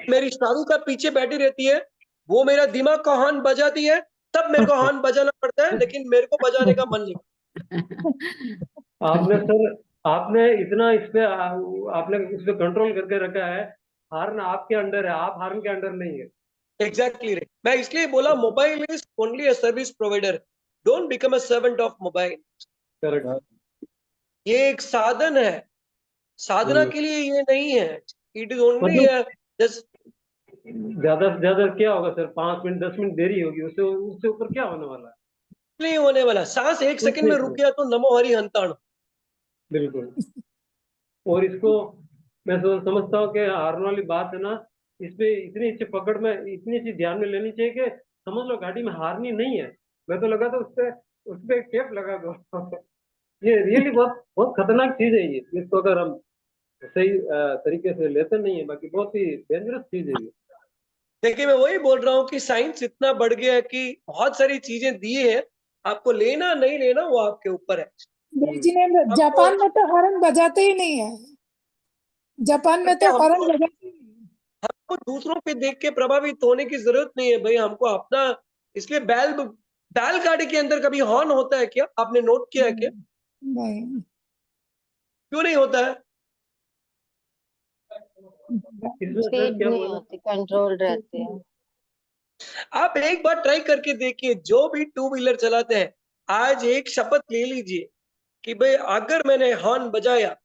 मेरी शादी का पीछे बैठी रहती है, वो मेरा दिमाग का हॉर्न बजाती है, तब मेरे को हॉर्न बजाना पड़ता है, लेकिन मेरे को बजाने का मन नहीं। आपने इतना आपने इस पे कंट्रोल करके रखा है। हार्न आपके अंडर है, आप हार्न के अंडर नहीं है। Exactly right. मैं इसलिए बोला mobile is only a service provider, don't become a servant of mobile. ये एक साधन है, साधना के लिए ये नहीं है। It is only just. ज्यादा से ज्यादा क्या होगा सर, 5 मिनट 10 मिनट देरी होगी, उससे ऊपर क्या होने वाला है? नहीं होने वाला। सांस 1 सेकंड में रुक गया तो नमो हरि हंताण। बिल्कुल। और इसको मैं समझता हूँ कि हार्न वाली बात है ना, इस पे इतनी अच्छी पकड़ में, इतनी अच्छी ध्यान में लेनी चाहिए कि समझ लो गाड़ी में हार्न ही नहीं है, मैं तो लगा था उस पे टेप लगा दो। ये रियली बहुत बहुत खतरनाक चीज है ये, इसको अगर हम सही तरीके से लेते नहीं है, बाकी बहुत ही डेंजरस चीज है ये। देखिए मैं वही बोल रहा हूँ कि साइंस इतना बढ़ गया है कि बहुत सारी चीजें दी है, आपको लेना नहीं लेना वो आपके ऊपर है। जापान में तो हॉर्न बजाते ही नहीं है, जापान में तो हॉर्न बजाते ही नहीं। हमको दूसरों पे देख के प्रभावित होने की जरूरत नहीं है भाई, हमको अपना। इसलिए बैलगाड़ी के अंदर कभी हॉर्न होता है क्या? आपने नोट किया है क्या? नहीं, क्यों नहीं होता है? स्पीड नहीं होती, कंट्रोल रहती है। आप एक बार ट्राई करके देखिए, जो भी 2 व्हीलर चलाते हैं, आज एक शपथ ले लीजिए कि भाई अगर मैंने हॉर्न बजाया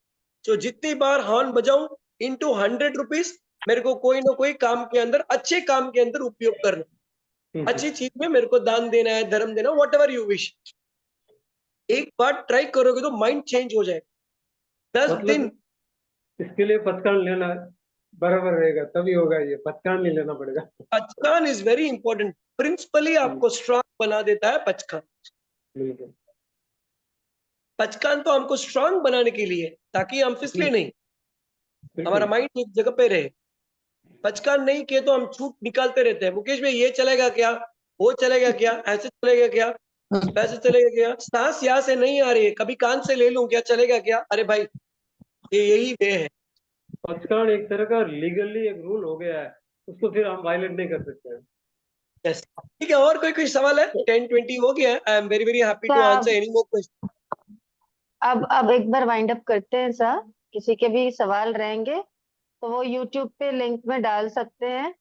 तो जितनी बार हॉर्न बजाऊं इनटू 100 रुपीज मेरे को कोई ना कोई काम के अंदर, अच्छे काम के अंदर उपयोग करना, अच्छी चीज में मेरे को दान देना है, धर्म देना, वॉट एवर यू विश। एक बार ट्राई करोगे तो माइंड चेंज हो जाएगा। 10 दिन इसके लिए पचकान लेना बराबर रहेगा, तभी होगा। ये पचकान नहीं लेना पड़ेगा। पचकान इज वेरी इंपॉर्टेंट, प्रिंसिपली आपको स्ट्रांग बना देता है पचकान। पचकान तो हमको स्ट्रांग बनाने के लिए, ताकि हम फिसले नहीं, हमारा माइंड एक जगह पे रहे। पचकान नहीं किए तो हम छूट निकालते रहते हैं। मुकेश भाई ये चलेगा क्या, वो चलेगा क्या, ऐसे चलेगा क्या, वैसे चलेगा क्या, सांस यहाँ से नहीं आ रही है, कभी कान से ले लूं क्या, चलेगा क्या? अरे भाई ये यही वे है। पक्षकारण एक तरह का लीगली एक रूल हो गया है, उसको फिर हम वायलेट नहीं कर सकते हैं। Yes. ठीक है, और कोई सवाल है? 10:20 हो गया है। आई एम वेरी हैप्पी तो टू आप- आंसर एनी मोर क्वेश्चन। अब एक बार वाइंड अप करते हैं सर। किसी के भी सवाल रहेंगे तो वो YouTube पे लिंक में डाल सकते हैं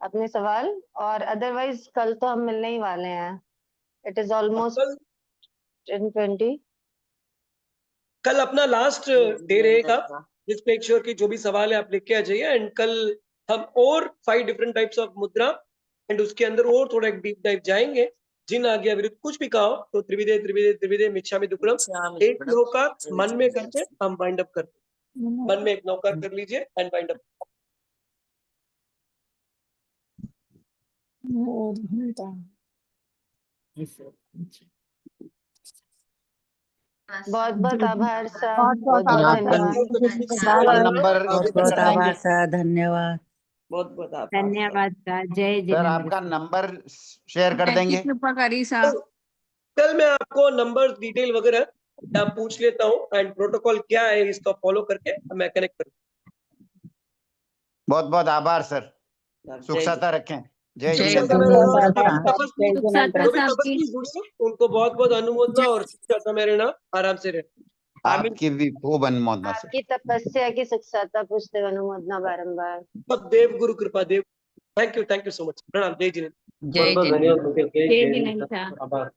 अपने सवाल, और अदरवाइज कल तो हम मिलने ही वाले हैं। It is almost 10:20। कल अपना लास्ट डे रहेगा, जिस पे श्योर की जो भी सवाल है आप लिख के आ जाइए, एंड कल हम और 5 डिफरेंट टाइप्स ऑफ मुद्रा एंड उसके अंदर और थोड़ा एक डीप डाइव जाएंगे। जिन आज्ञा विरुद्ध कुछ भी कहा हो तो त्रिविधे त्रिविधे त्रिविधे मिच्छामि दुक्कडम एक नौकार मन में करके हम वाइंड अप करते हैं। मन में एक नौकार कर लीजिए एंड वाइंड अप। बहुत बहुत आभार सर। बहुत बहुत बहुत आभार। धन्यवाद। नंबर बहुत बहुत आभार सर, धन्यवाद। बहुत बहुत आभार। धन्यवाद सर। जय सर जिनेंद्र। आपका नंबर शेयर कर देंगे। कृपाकारी साहब। कल मैं आपको नंबर डिटेल वगैरह आप पूछ लेता हूँ एंड प्रोटोकॉल क्या है इसका फॉलो करके मैं कनेक्ट करूँ। बहुत बहुत आभार सर, सुख साता रखें। जय जो भी जिनेंद्र। तपस्वी जुड़े उनको बहुत बहुत अनुमोदना और शिक्षा समय रहना, आराम से रहे। आपकी भी खूब अनुमोदना सर। आपकी तपस्या की शिक्षाता पुष्ट अनुमोदना बारंबार। सब देव गुरु कृपा देव। Thank you so much. प्रणाम। जय जिनेंद्र। बहुत बहुत धन्यवाद। जय जिनेंद्र। आभार।